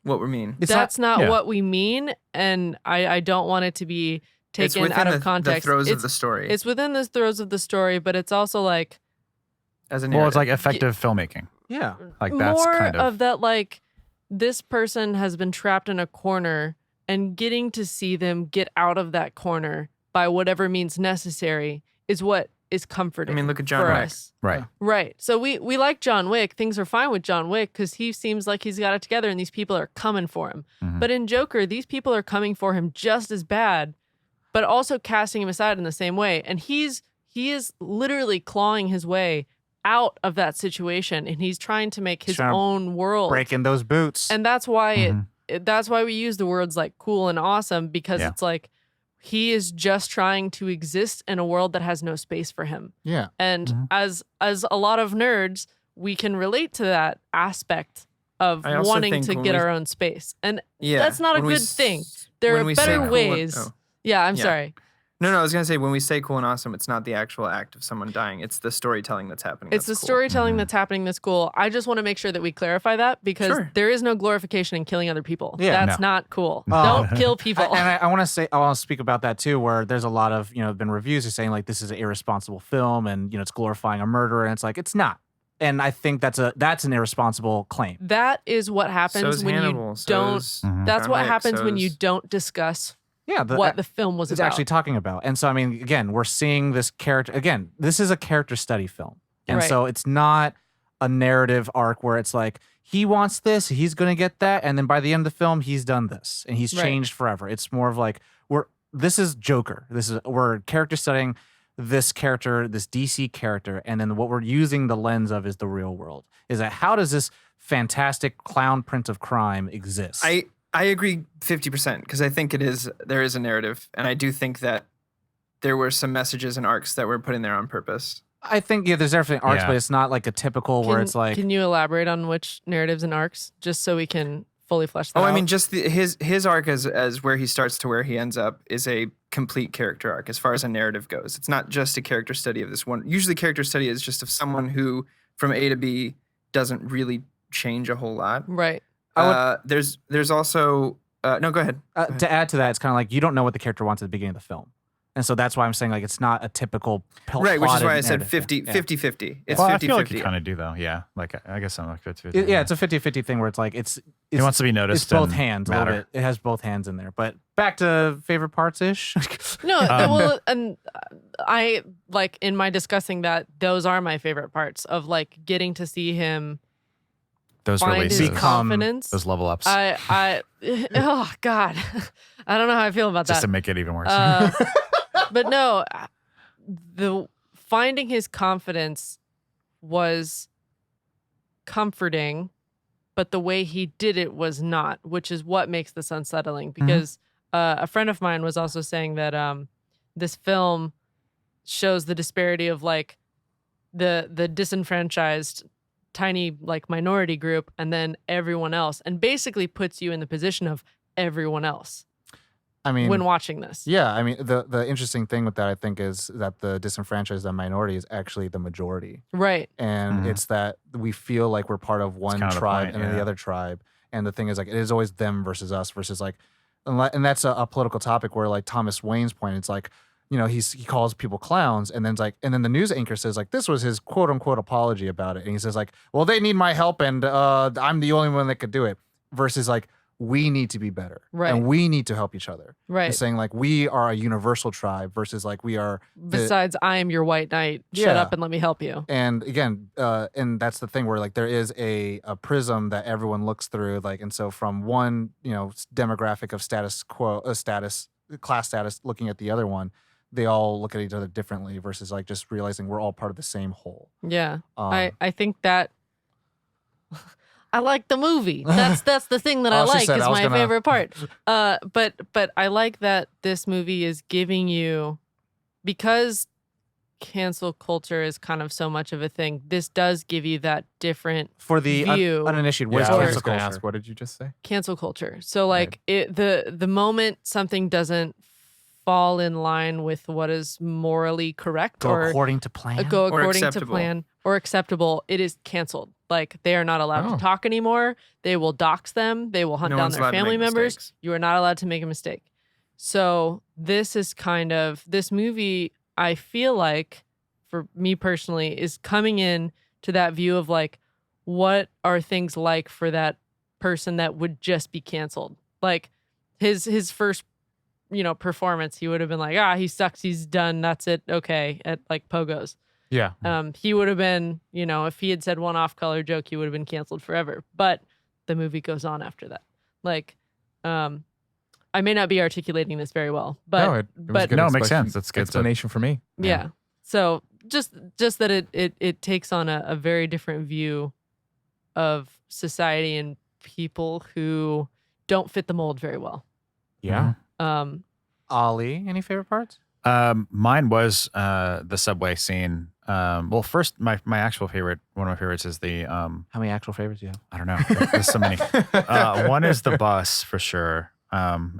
what we mean. That's not what we mean, and I don't want it to be taken out of context. The throes of the story. It's within the throes of the story, but it's also like as a narrative. Well, it's like effective filmmaking. Yeah, like that's more kind of that like this person has been trapped in a corner, and getting to see them get out of that corner by whatever means necessary is what is comforting. I mean, look at John Wick. Us. Right. So we like John Wick. Things are fine with John Wick because he seems like he's got it together and these people are coming for him. Mm-hmm. But in Joker, these people are coming for him just as bad, but also casting him aside in the same way. And he is literally clawing his way out of that situation, and he's trying to make his own world. Breaking those boots. And that's why that's why we use the words like cool and awesome, because it's like he is just trying to exist in a world that has no space for him. Yeah. And as a lot of nerds, we can relate to that aspect of wanting to get our own space. And that's not a good thing. There are better ways. I'm sorry. No, I was going to say, when we say cool and awesome, it's not the actual act of someone dying. It's the storytelling that's happening. It's the storytelling that's happening that's cool. I just want to make sure that we clarify that, because there is no glorification in killing other people. Yeah, that's not cool. Don't kill people. I want to speak about that too, where there's a lot of, been reviews are saying like this is an irresponsible film and, it's glorifying a murderer. And it's like, it's not. And I think that's an irresponsible claim. That is what happens when you don't. That's what happens when you don't discuss what the film was actually talking about. And so, I mean, again, we're seeing this character. Again, this is a character study film. And so it's not a narrative arc where it's like, he wants this, he's going to get that. And then by the end of the film, he's done this and he's changed forever. It's more of like, this is Joker. We're character studying this character, this DC character. And then what we're using the lens of is the real world. Is that how does this fantastic clown prince of crime exist? I agree 50% because I think there is a narrative, and I do think that there were some messages and arcs that were put in there on purpose. I think there's definitely arcs, but it's not like a typical where it's like. Can you elaborate on which narratives and arcs, just so we can fully flesh that out? I mean, just his arc as where he starts to where he ends up is a complete character arc as far as a narrative goes. It's not just a character study of this one. Usually character study is just of someone who from A to B doesn't really change a whole lot. Right. There's also no, go ahead. To add to that, it's kind of like you don't know what the character wants at the beginning of the film. And so that's why I'm saying like it's not a typical right, which is why I said narrative. 50-50. It's well, 50-50. I feel like you kind of do though. Yeah, like I guess I'm like 50-50. Yeah, it's a 50-50 thing where it's like it's He wants to be noticed. It's both and hands matter. a little bit. It has both hands in there. But back to favorite parts ish. No, well, and I like in my discussing that those are my favorite parts of like getting to see him Those find releases, his confidence. those level ups, Oh God, I don't know how I feel about just that. to make it even worse. But no, the finding his confidence was comforting, but the way he did it was not, which is what makes this unsettling. Because a friend of mine was also saying that this film shows the disparity of like the disenfranchised tiny like minority group and then everyone else, and basically puts you in the position of everyone else. I mean, when watching this. Yeah, I mean, the interesting thing with that, I think, is that the disenfranchised and minority is actually the majority. Right. And it's that we feel like we're part of one kind of tribe the point, and then the other tribe. And the thing is, like, it is always them versus us versus, like, and that's a political topic where, like, Thomas Wayne's point, it's like, you know, he calls people clowns, and then it's like, and then the news anchor says, like, this was his quote unquote apology about it. And he says, like, well, they need my help, and I'm the only one that could do it. Versus, like, we need to be better. Right. And we need to help each other. Right. And saying, like, we are a universal tribe versus, like, we are. Besides, I am your white knight. Shut up and let me help you. And again, and that's the thing where, like, there is a prism that everyone looks through. Like, and so from one, you know, demographic of class status looking at the other one, they all look at each other differently versus, like, just realizing we're all part of the same whole. Yeah. I think that. I like the movie. That's the thing that I like is my favorite part. But I like that this movie is giving you, because cancel culture is kind of so much of a thing. This does give you that different for the view. Uninitiated. Yeah, Where's I was cancel just going to culture? ask, what did you just say? Cancel culture. So like the moment something doesn't fall in line with what is morally correct Go according to plan. Go according to plan or acceptable, it is canceled. Like, they are not allowed to talk anymore. They will dox them. They will hunt down their family members. Mistakes. You are not allowed to make a mistake. So this is kind of, this movie, I feel like, for me personally, is coming in to that view of, like, what are things like for that person that would just be canceled? Like, his first, you know, performance, he would have been like, he sucks, he's done, that's it, okay, at, like, Pogo's. Yeah. He would have been, you know, if he had said one off-color joke, he would have been canceled forever. But the movie goes on after that. Like, I may not be articulating this very well, but no, it was good. No, it makes sense. That's good explanation for me. Yeah. So just that it takes on a very different view of society and people who don't fit the mold very well. Yeah. Ollie, any favorite parts? Mine was the subway scene. Well, first, my actual favorite, one of my favorites is the How many actual favorites do you have? I don't know. There's so many. One is the bus for sure.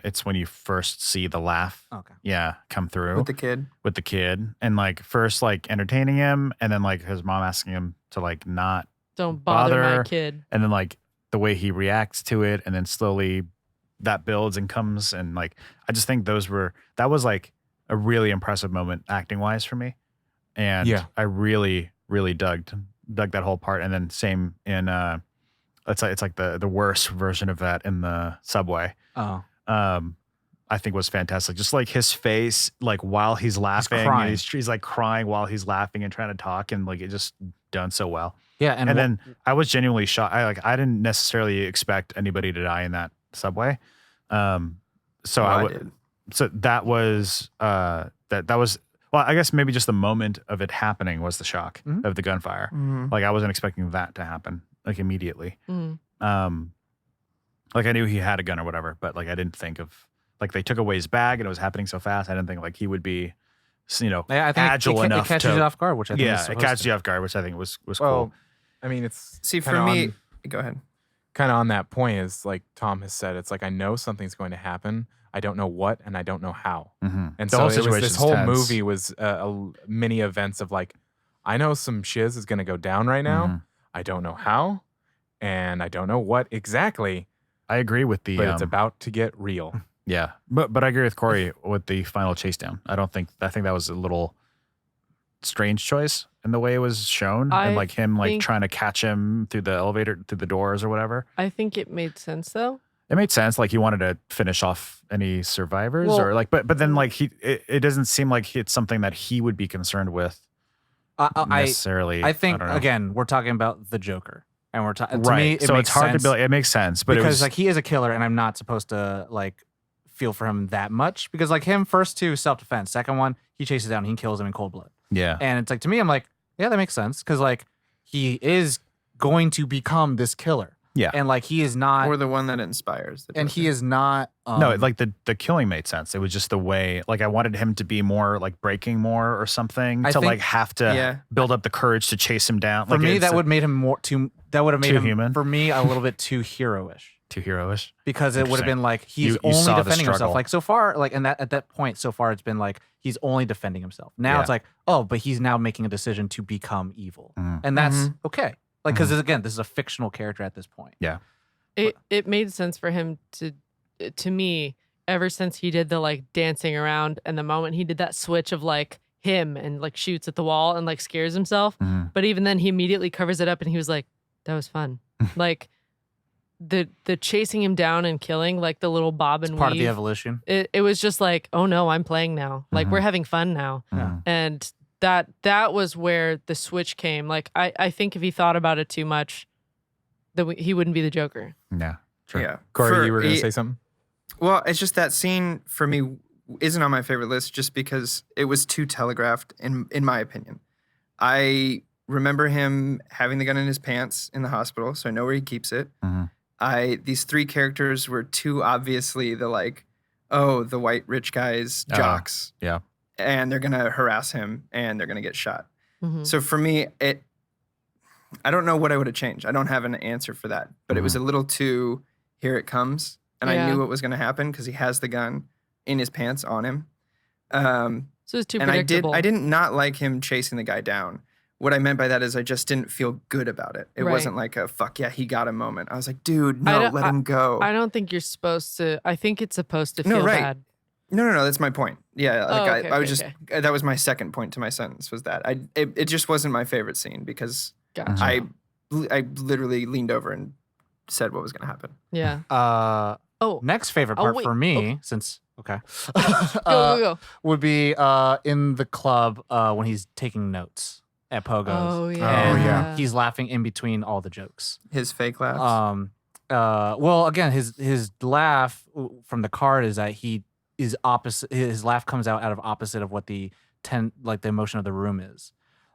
It's when you first see the laugh. Okay. Yeah, come through with the kid, and like first like entertaining him, and then like his mom asking him to like not don't bother my kid, and then like the way he reacts to it, and then slowly that builds and comes, and like I just think that was like a really impressive moment acting wise for me. And I really, really dug that whole part. And then same in it's like the worst version of that in the subway. Oh. I think was fantastic. Just like his face, like while he's laughing, he's like crying while he's laughing and trying to talk, and like it just done so well. Yeah, and then I was genuinely shocked. I didn't necessarily expect anybody to die in that subway. So I did. So that was that was. Well, I guess maybe just the moment of it happening was the shock of the gunfire. Like I wasn't expecting that to happen like immediately. Like I knew he had a gun or whatever, but like I didn't think of like they took away his bag and it was happening so fast. I didn't think like he would be, you know, agile enough. It catches you off guard, which I think it catches you off guard, which I think was well, cool. I mean, it's for me. Go ahead. kind of on that point is like Tom has said, it's like I know something's going to happen. I don't know what, and I don't know how. And The so whole it was, this situation's whole tense. movie was mini events of like, I know some shiz is going to go down right now. I don't know how, and I don't know what exactly. I agree with the. But it's about to get real. Yeah, but I agree with Corey with the final chase down. I think that was a little strange choice in the way it was shown, and like him like trying to catch him through the elevator, through the doors or whatever. I think it made sense though. It made sense, like he wanted to finish off any survivors, or like, but then like it doesn't seem like it's something that he would be concerned with necessarily. I think again, we're talking about the Joker, and we're talking right. To me, so it's hard to build. It makes sense, but because like he is a killer, and I'm not supposed to like feel for him that much because like him first two self-defense, second one he chases down, he kills him in cold blood. Yeah, and it's like to me, I'm like, yeah, that makes sense because like he is going to become this killer. Yeah, and like he is not, or the one that inspires. And he is not. No, like the killing made sense. It was just the way. Like I wanted him to be more like breaking more or something like have to build up the courage to chase him down. For me, that would made him more too. That would have made him human. For me a little bit too heroish. Too heroish because it would have been like he's only defending himself. Like so far, like and that at that point so far it's been like he's only defending himself. Now it's like but he's now making a decision to become evil, and that's okay. Like because again, this is a fictional character at this point. Yeah. It made sense for him to me ever since he did the like dancing around and the moment he did that switch of like him and like shoots at the wall and like scares himself. But even then he immediately covers it up and he was like, that was fun. Like the chasing him down and killing like the little bob and weave. Part of the evolution. It was just like, oh no, I'm playing now. Like we're having fun now. And that was where the switch came. Like I think if he thought about it too much, that he wouldn't be the Joker. Yeah, true. Yeah. Corey, you were going to say something? Well, it's just that scene for me isn't on my favorite list just because it was too telegraphed in my opinion. I remember him having the gun in his pants in the hospital, so I know where he keeps it. These three characters were too obviously the like, the white rich guy's jocks. Yeah. And they're going to harass him and they're going to get shot. So for me, I don't know what I would have changed. I don't have an answer for that. But it was a little too, here it comes. And I knew what was going to happen because he has the gun in his pants on him. So it's too predictable. I didn't not like him chasing the guy down. What I meant by that is I just didn't feel good about it. It wasn't like a fuck yeah, he got a moment. I was like, dude, no, let him go. I don't think you're supposed to. I think it's supposed to feel bad. No, that's my point. Yeah, like I was just that was my second point to my sentence was that it just wasn't my favorite scene because I literally leaned over and said what was going to happen. Yeah. Next favorite part for me, since go. would be in the club when he's taking notes at Pogo's. Oh yeah. And he's laughing in between all the jokes. His fake laughs. Well, again, his laugh from the card is that he is opposite. His laugh comes out of opposite of what the emotion of the room is.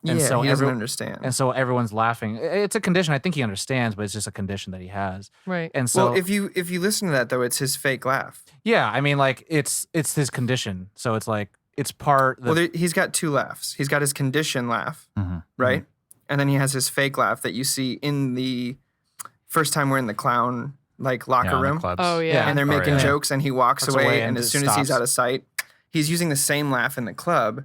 And so he doesn't understand. And so everyone's laughing. It's a condition. I think he understands, but it's just a condition that he has. Right. And so, well, if you listen to that though, it's his fake laugh. Yeah, I mean, like it's his condition. So it's like it's part. He's got two laughs. He's got his condition laugh, right, and then he has his fake laugh that you see in the first time we're in the clown locker room. Oh yeah. And they're making jokes, and he walks away, and as soon as he's out of sight, he's using the same laugh in the club.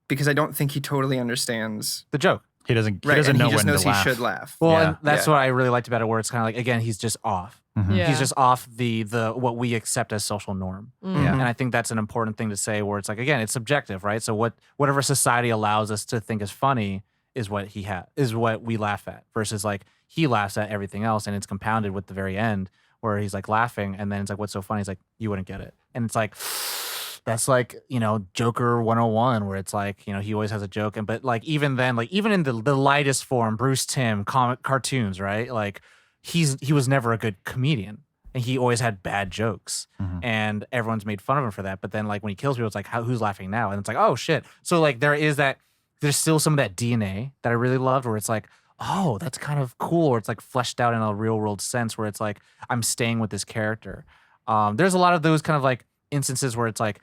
Because I don't think he totally understands the joke. He doesn't. He right, doesn't and know he just when knows to laugh. He should laugh. Well, and that's what I really liked about it, where it's kind of like again, he's just off. He's just off the what we accept as social norm. And I think that's an important thing to say, where it's like again, it's subjective, right? So whatever society allows us to think is funny is what is what we laugh at, versus like he laughs at everything else, and it's compounded with the very end where he's like laughing, and then it's like, what's so funny? He's like, you wouldn't get it, and it's like. That's like, Joker 101, where it's like, he always has a joke. But like, even then, like, even in the lightest form, Bruce Timm, comic cartoons, right? Like, he was never a good comedian. And he always had bad jokes. And everyone's made fun of him for that. But then, like, when he kills people, it's like, who's laughing now? And it's like, oh, shit. So, like, there's still some of that DNA that I really loved, where it's like, oh, that's kind of cool. Or it's like fleshed out in a real world sense, where it's like, I'm staying with this character. There's a lot of those kind of like instances where it's like,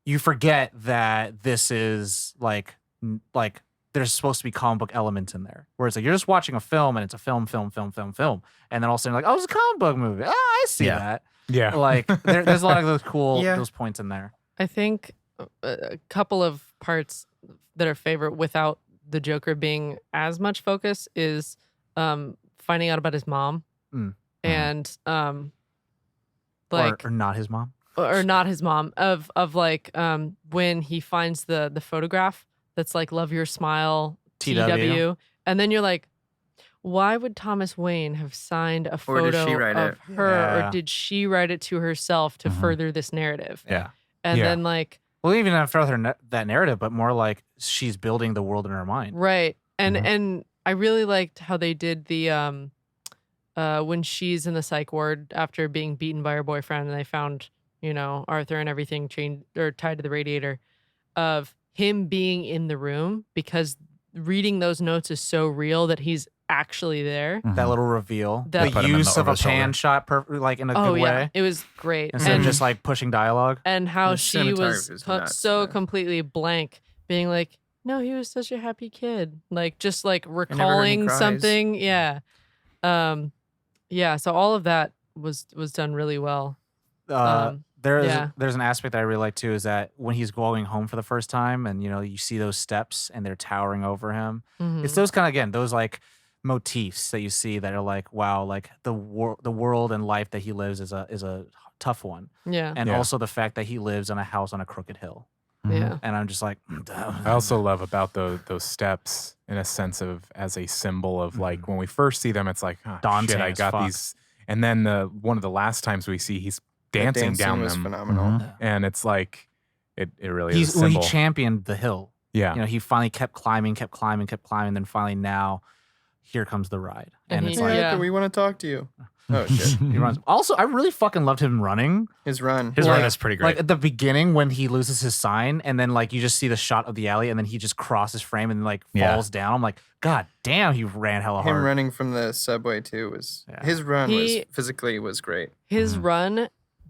you forget that this is like there's supposed to be comic book elements in there. Where it's like you're just watching a film and it's a film. And then all of a sudden, like, oh, it's a comic book movie. Oh, I see that. Yeah. Like, there's a lot of those cool those points in there. I think a couple of parts that are favorite without the Joker being as much focus is finding out about his mom and like or not his mom. Or not his mom of like when he finds the photograph that's like love your smile TW and then you're like, why would Thomas Wayne have signed a photo did she write of it? her or did she write it to herself to further this narrative? Yeah. And then like even not further that narrative, but more like she's building the world in her mind. Right. And I really liked how they did the when she's in the psych ward after being beaten by her boyfriend and they found, you know, Arthur and everything chained or tied to the radiator, of him being in the room because reading those notes is so real that he's actually there. That little reveal, That- the use of a pan shot, like in a good way, it was great. instead of just like pushing dialogue. And how The she was cinematography was nuts, so man. completely blank, being like, no, he was such a happy kid. Like just like never heard him recalling cries. something. Yeah. Yeah. So all of that was done really well. There's an aspect that I really like too, is that when he's going home for the first time and, you know, you see those steps and they're towering over him. Mhm. It's those kind of, again, those like motifs that you see that are like, wow, like the world and life that he lives is a tough one. Yeah. And also the fact that he lives in a house on a crooked hill. Yeah. And I'm just like, I also love about those steps in a sense of as a symbol of like when we first see them, it's like, oh, Daunting shit, I as got fuck. these. And then one of the last times we see he's dancing down was them, phenomenal. and it's like it really is a he symbol. championed the hill. Yeah, You know, he finally kept climbing. Then finally now, here comes the ride. And it's he- like, yeah. We want to talk to you. Oh shit! he runs. Also, I really fucking loved him running. His run. His Like- run is pretty great. Like at the beginning when he loses his sign and then like you just see the shot of the alley and then he just crosses frame and like falls down. I'm like, God damn, he ran hella Him hard. running from the subway too was Yeah. his run He- was physically was great. His run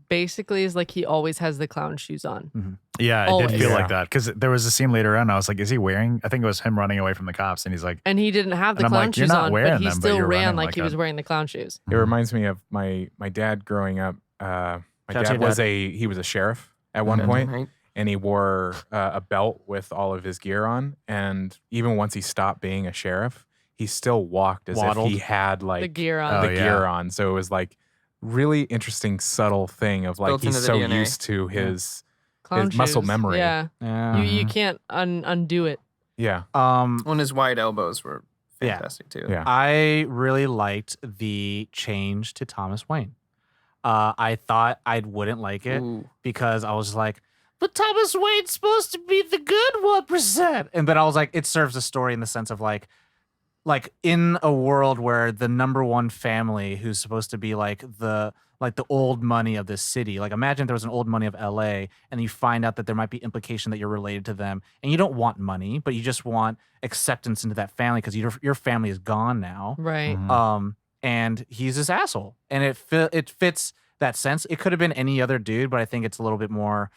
basically is like he always has the clown shoes on. Yeah, it Always. did feel Yeah. like that because there was a scene later on. I was like, "Is he wearing?" I think it was him running away from the cops, and he's like, And he didn't have the And I'm clown like, "You're shoes not on, wearing but he them, but still you're ran running like like he was a- wearing the clown shoes. it reminds me of my dad growing up. My Shout out to dad your was dad. he was a sheriff at one Mhm. point, Right? and he wore a belt with all of his gear on. And even once he stopped being a sheriff, he still walked as Waddled. if he had like The gear on. Oh, the yeah. gear on. So it was like really interesting, subtle thing of like built he's into the so DNA. used to his Clown muscle shoes. memory. Yeah. Yeah. You can't undo it. yeah. Well, and his wide elbows were Yeah. fantastic too. Yeah. I really liked the change to Thomas Wayne. I thought I wouldn't like it Ooh. because I was like, but Thomas Wayne's supposed to be the good 1%. And but I was like, it serves a story in the sense of like in a world where the number one family who's supposed to be like the old money of this city, like imagine if there was an old money of LA and you find out that there might be implication that you're related to them and you don't want money, but you just want acceptance into that family because your family is gone now. Right. And he's this asshole, and it fits that sense. It could have been any other dude, but I think it's a little bit more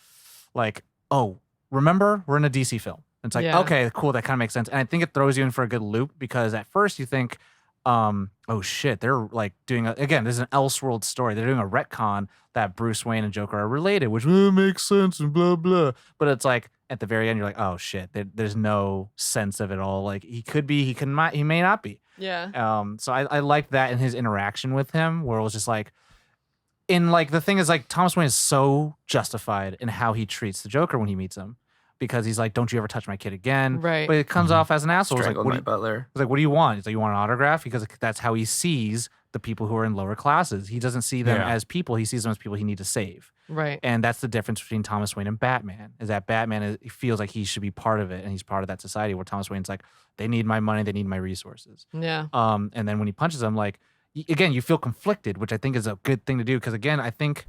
like, oh, remember we're in a DC film. It's like, Yeah. okay, cool, that kind of makes sense, and I think it throws you in for a good loop because at first you think, oh shit, they're like doing again, this is an Elseworld story. They're doing a retcon that Bruce Wayne and Joker are related, which makes sense and blah blah. But it's like at the very end, you're like, oh shit, there's no sense of it all. Like he could be, he may not be. Yeah. So I liked that in his interaction with him, where it was just like, the thing is like Thomas Wayne is so justified in how he treats the Joker when he meets him, because he's like, "Don't you ever touch my kid again?" Right. But it comes off as an asshole. It's like, Strangled my butler. he's like, "What do you want?" He's like, "You want an autograph?" Because that's how he sees the people who are in lower classes. He doesn't see them Yeah. as people. He sees them as people he needs to save. Right. And that's the difference between Thomas Wayne and Batman, is that Batman he feels like he should be part of it and he's part of that society, where Thomas Wayne's like, they need my money, they need my resources. Yeah. And then when he punches him, like, again, you feel conflicted, which I think is a good thing to do. Because again, I think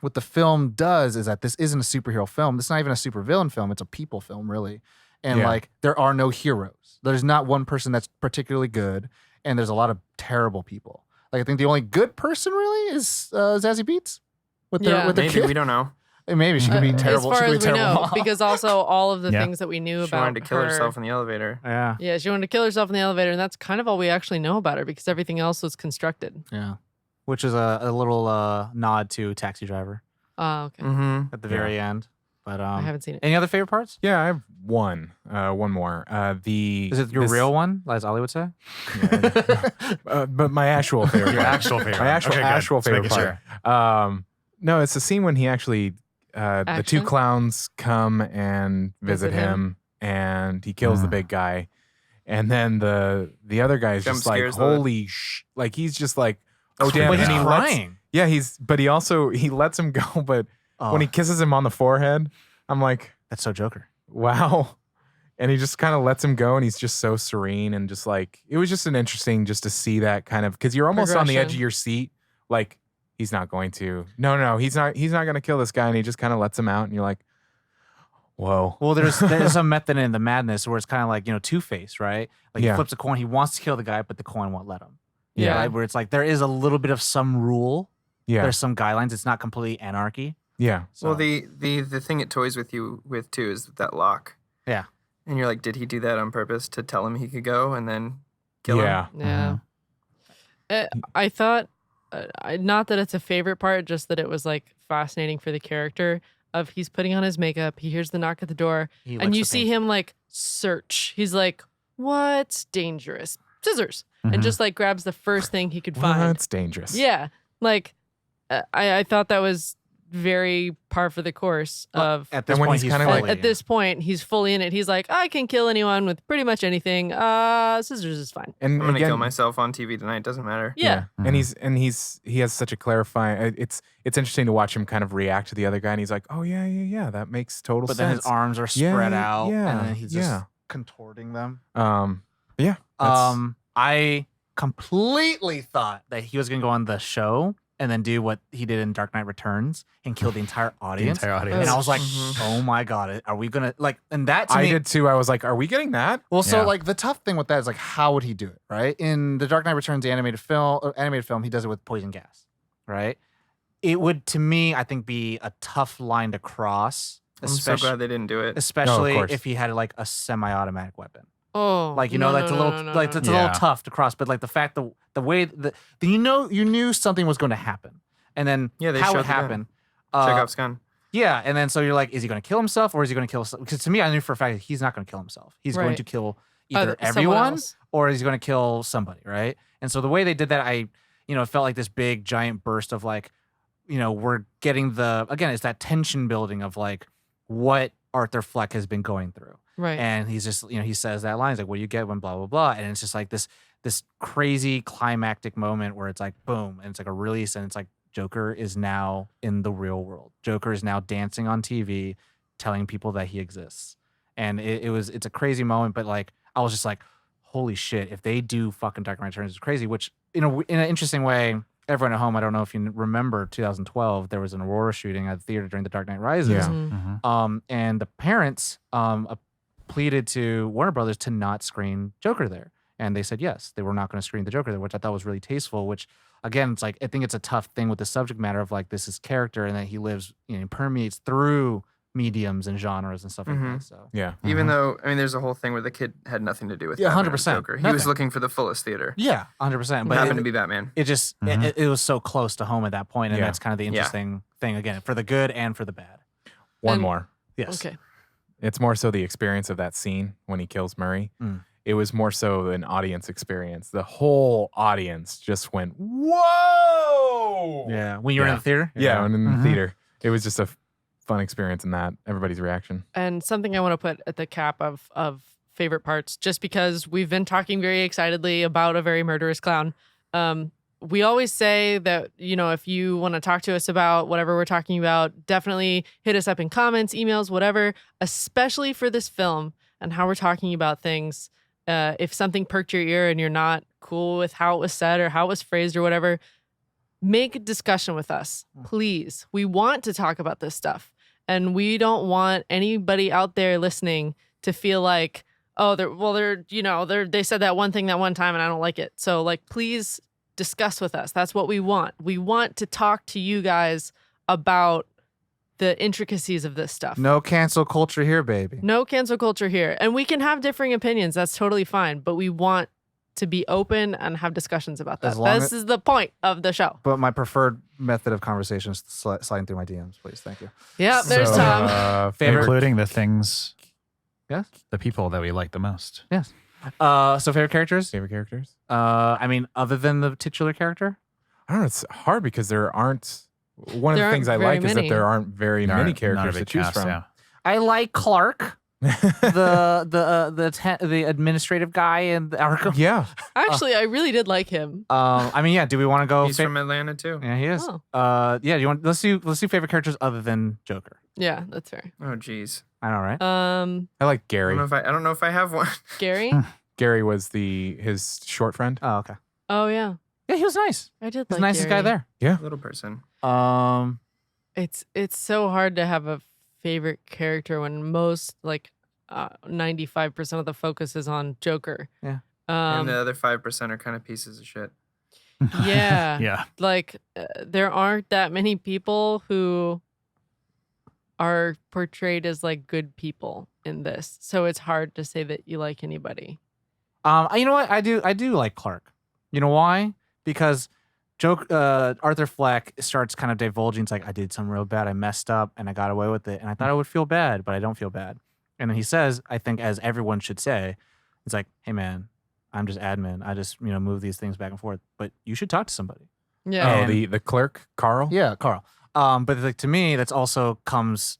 what the film does is that this isn't a superhero film. This is not even a supervillain film. It's a people film, really. And Yeah. like, there are no heroes. There's not one person that's particularly good. And there's a lot of terrible people. Like, I think the only good person really is Zazie Beetz with the Yeah. with the Maybe kid. we don't know. Maybe she could be terrible. As far she could as be we terrible know, mom. because also all of the Yeah. things that we knew She about wanted to kill her, herself in the elevator. Yeah. Yeah, she wanted to kill herself in the elevator, and that's kind of all we actually know about her because everything else was constructed. Yeah. Which is a little nod to Taxi Driver Oh, okay. Mm-hmm. at the very end. But I haven't seen it. any other favorite parts? Yeah, I have one more. Is it your real one, as Ollie would say? But my actual favorite. Your part. actual favorite. My Okay, good. actual Just favorite making part. sure. No, it's the scene when he actually, the two Action? clowns come and visit Visit him. him, and he kills the big guy, and then the other guy is Jump just like, scares holy like he's just like, oh damn, But he's and he crying. but he also he lets him go, but when he kisses him on the forehead, I'm like, That's so Joker. wow. And he just kind of lets him go, and he's just so serene, and just like, it was just an interesting just to see that kind of, because you're almost on the edge of Progression. your seat, like he's not going to, no, he's not going to kill this guy, and he just kind of lets him out, and you're like, whoa. Well, there's some method in the madness where it's kind of like, Two-Face, right? Like he Yeah. flips a coin, he wants to kill the guy, but the coin won't let him. Yeah. Right? Where it's like there is a little bit of some rule. Yeah, There's some guidelines. It's not completely anarchy. yeah, So, Well, the thing it toys with you with too is that lock. Yeah. And you're like, did he do that on purpose to tell him he could go and then kill him? yeah. Yeah. I thought, not that it's a favorite part, just that it was like fascinating for the character of he's putting on his makeup, he hears the knock at the door, he and licks you the see paint. him like search. He's like, what's dangerous? Scissors. Mhm. And just like grabs the first thing he could find. That's dangerous. Yeah. Like, I thought that was very par for the course of. At this And when point, he's kinda like- At this point, he's fully in it. He's like, I can kill anyone with pretty much anything. Scissors is fine. And I'm gonna again, kill myself on TV tonight. Doesn't matter. Yeah. And he has such a clarifying. It's interesting to watch him kind of react to the other guy, and he's like, oh yeah, that makes total But sense. then his arms are Yeah, spread out, yeah, and then he's just yeah. contorting them. Yeah. that's- I completely thought that he was gonna go on the show and then do what he did in Dark Knight Returns and kill the entire The audience. entire audience. And I was like, Mhm. oh my God, are we gonna like, and that to I me, did too. I was like, are we getting that? well, so Yeah. like the tough thing with that is like, how would he do it, right? In the Dark Knight Returns the animated film, he does it with poison gas, right? It would, to me, I think, be a tough line to cross, I'm so glad they didn't do it. especially course. if he had like a semi-automatic weapon. Oh. Like, no, that's no, a little, no, no, like no. it's a Yeah. little tough to cross. But like the fact the way that you knew something was going to happen, and then Yeah, they how showed it the gun. happened. Chekhov's gun. Yeah, and then so you're like, is he going to kill himself or is he going to kill? Because to me, I knew for a fact that he's not going to kill himself. He's going Right. to kill Someone either everyone else. or he's going to kill somebody, right? And so the way they did that, it felt like this big giant burst of like, we're getting it's that tension building of like what Arthur Fleck has been going through. Right. And he's just, he says that line, he's like, what do you get when blah, blah, blah. And it's just like this crazy climactic moment where it's like, boom. And it's like a release. And it's like, Joker is now in the real world. Joker is now dancing on TV, telling people that he exists. And it's a crazy moment. But like, I was just like, holy shit, if they do fucking Dark Knight Returns, it's crazy, which in an interesting way, everyone at home, I don't know if you remember 2012, there was an Aurora shooting at the theater during The Dark Knight Rises. Yeah. Mhm. And the parents pleaded to Warner Brothers to not screen Joker there. And they said yes, they were not going to screen the Joker there, which I thought was really tasteful, which again, it's like, I think it's a tough thing with the subject matter of like, this is character and that he lives, permeates through mediums and genres and stuff like that. So Yeah. Even though, there's a whole thing where the kid had nothing to do with Yeah, Batman 100%. Joker. He was Nothing. looking for the fullest theater. yeah, 100%. But But happened to be Batman. it just, it was so close to home at that point, and Yeah. that's kind of the Yeah. interesting thing, again, for the good and for the bad. One And- more. Yes. Okay. It's more so the experience of that scene when he kills Murray. Mm. It was more so an audience experience. The whole audience just went, whoa! Yeah. When you were in Yeah. the theater? Yeah, and in the Mhm. theater. It was just a fun experience in that. Everybody's reaction. And something I want to put at the cap of favorite parts, just because we've been talking very excitedly about a very murderous clown. We always say that, if you want to talk to us about whatever we're talking about, definitely hit us up in comments, emails, whatever, especially for this film and how we're talking about things. If something perked your ear and you're not cool with how it was said or how it was phrased or whatever, make a discussion with us, please. We want to talk about this stuff. And we don't want anybody out there listening to feel like, oh, they said that one thing that one time and I don't like it. So like, please discuss with us. That's what we want. We want to talk to you guys about the intricacies of this stuff. No cancel culture here, baby. No cancel culture here. And we can have differing opinions. That's totally fine. But we want to be open and have discussions about that. This is the point of the show. But my preferred method of conversation is sliding through my DMs, please. Thank you. Yeah, there's Tom. Favorite, including the things, yes, the people that we like the most. yes. So favorite characters? Favorite characters? I mean, other than the titular character? I don't know. It's hard because there aren't. One of There the things I aren't very like is that many. there aren't very Not- many not a characters big to choose cast, from. yeah. I like Clark, the administrative guy in the Arkham. Yeah. Actually, I really did like him. I mean, yeah. Do we want to go? He's from Atlanta too. Yeah, he is. Oh. Yeah. Do you want? Let's do favorite characters other than Joker. Yeah, that's fair. Oh, geez. I know, right? I like I Gary. don't know if I have one. Gary? Gary was his short friend. Oh, okay. Oh, yeah. Yeah, he was nice. I did He's like the nicest guy Gary. there. Little person. It's so hard to have a favorite character when most 95% of the focus is on Joker. Yeah. And the other 5% are kind of pieces of shit. Yeah. Yeah. There aren't that many people who are portrayed as good people in this. So it's hard to say that you like anybody. You know what? I do like Clark. You know why? Because Arthur Fleck starts kind of divulging. It's like, I did something real bad. I messed up and I got away with it. And I thought I would feel bad, but I don't feel bad. And then he says, I think as everyone should say, it's like, hey man, I'm just admin. I just, move these things back and forth. But you should talk to somebody. Yeah. Oh, the clerk, Carl? Yeah, Carl. But to me, that's also comes,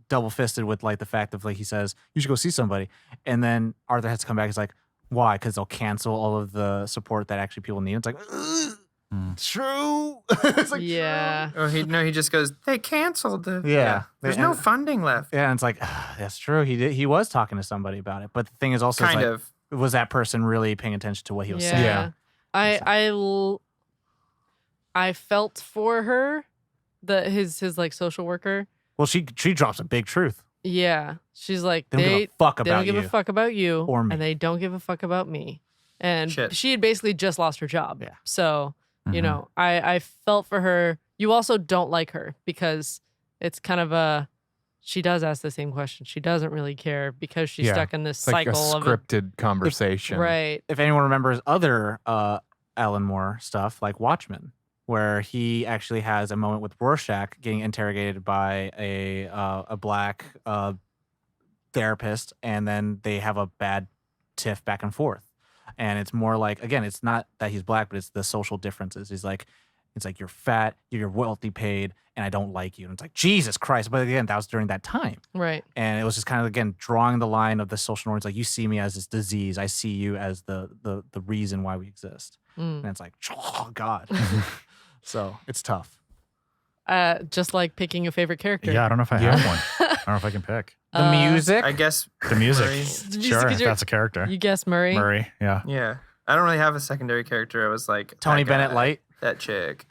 double fisted with the fact of he says, you should go see somebody. And then Arthur has to come back. He's like, why? Because they'll cancel all of the support that actually people need. It's like, true. It's like, Yeah. Oh, he just goes, they canceled the. Yeah. There's no funding left. Yeah, and it's like, that's true. He was talking to somebody about it. But the thing is also, Kind of. was that person really paying attention to what he was saying? Yeah. I felt for her, his social worker. Well, she drops a big truth. Yeah. She's like, They don't give a fuck they don't about give you. a fuck about you, Or me. and they don't give a fuck about me. And Shit. she had basically just lost her job. Yeah. So, Mhm. I felt for her. You also don't like her because it's kind of she does ask the same question. She doesn't really care because she's Yeah. stuck in this It's like a cycle of scripted conversation. right. If anyone remembers other Alan Moore stuff, like Watchmen, where he actually has a moment with Rorschach getting interrogated by a black therapist, and then they have a bad tiff back and forth. And it's more like, again, it's not that he's black, but it's the social differences. It's like, you're fat, you're wealthy paid, and I don't like you. And it's like, Jesus Christ. But again, that was during that time. Right. And it was just kind of, again, drawing the line of the social norms. Like, you see me as this disease. I see you as the reason why we exist. Mm. And it's like, oh, God. So it's tough. Just like picking a favorite character. Yeah, I don't know if I Yeah. have one. I don't know if I can pick. The music. I guess. The music. Murray. The music Sure, is your- that's a character. You guess Murray. Murray, yeah. Yeah. I don't really have a secondary character. I was like Tony that guy, Bennett Light. That chick.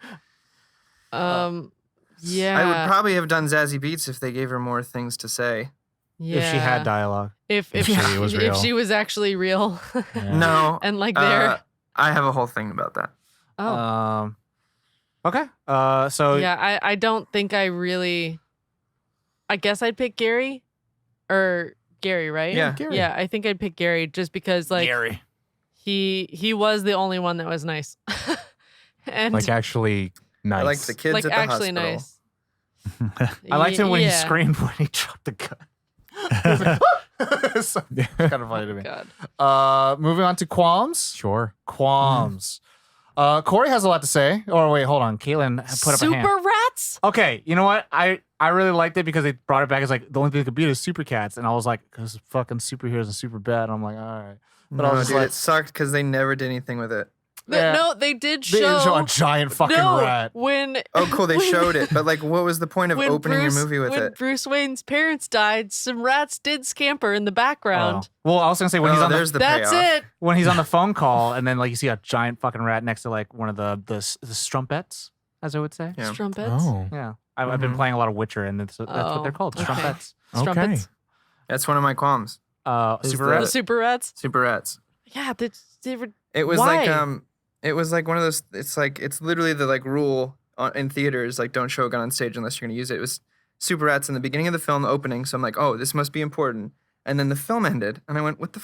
Yeah. I would probably have done Zazie Beetz if they gave her more things to say. yeah. If she had dialogue. If she was real. If she was actually real. Yeah. No. And there. I have a whole thing about that. Oh. Okay. So yeah, I don't think I really. I guess I'd pick Gary, or Gary, right? Yeah. Gary. Yeah, I think I'd pick Gary just because Gary. he was the only one that was nice, and Actually nice. I like the kids at the actually hospital. nice. I liked him when he Yeah. screamed when he dropped the gun. So, it's kind of funny to me. God. Moving on to qualms. Sure. Qualms. Corey has a lot to say. Or wait, hold on. Caitlin put up a hand. Super rats. Okay, you know what? I really liked it because they brought it back as like the only thing that could beat is super cats, and I was like, because fucking superheroes are super bad. I'm like, all right. But I No, was dude, like, it sucked because they never did anything with it. Yeah. No, they did they didn't show show. a giant fucking no, rat. when Oh, cool. They showed it. But, what was the point of when opening Bruce, your movie with when it? Bruce Wayne's parents died, some rats did scamper in the background. Oh. Well, I was gonna say when he's on there's the That's payoff. it. when he's on the phone call, and then you see a giant fucking rat next to one of the strumpets, as I would say. Yeah. Strumpets. Oh. Yeah, I've been playing a lot of Witcher, and that's what they're called, okay. strumpets. Strumpets. That's one of my qualms. Super the- The rat. super rats. Super rats. Yeah, they were. It was Why? it was like one of those. It's literally the rule in theaters, don't show a gun on stage unless you're gonna use it. It was super rats in the beginning of the film, the opening. So I'm like, oh, this must be important. And then the film ended, and I went, what the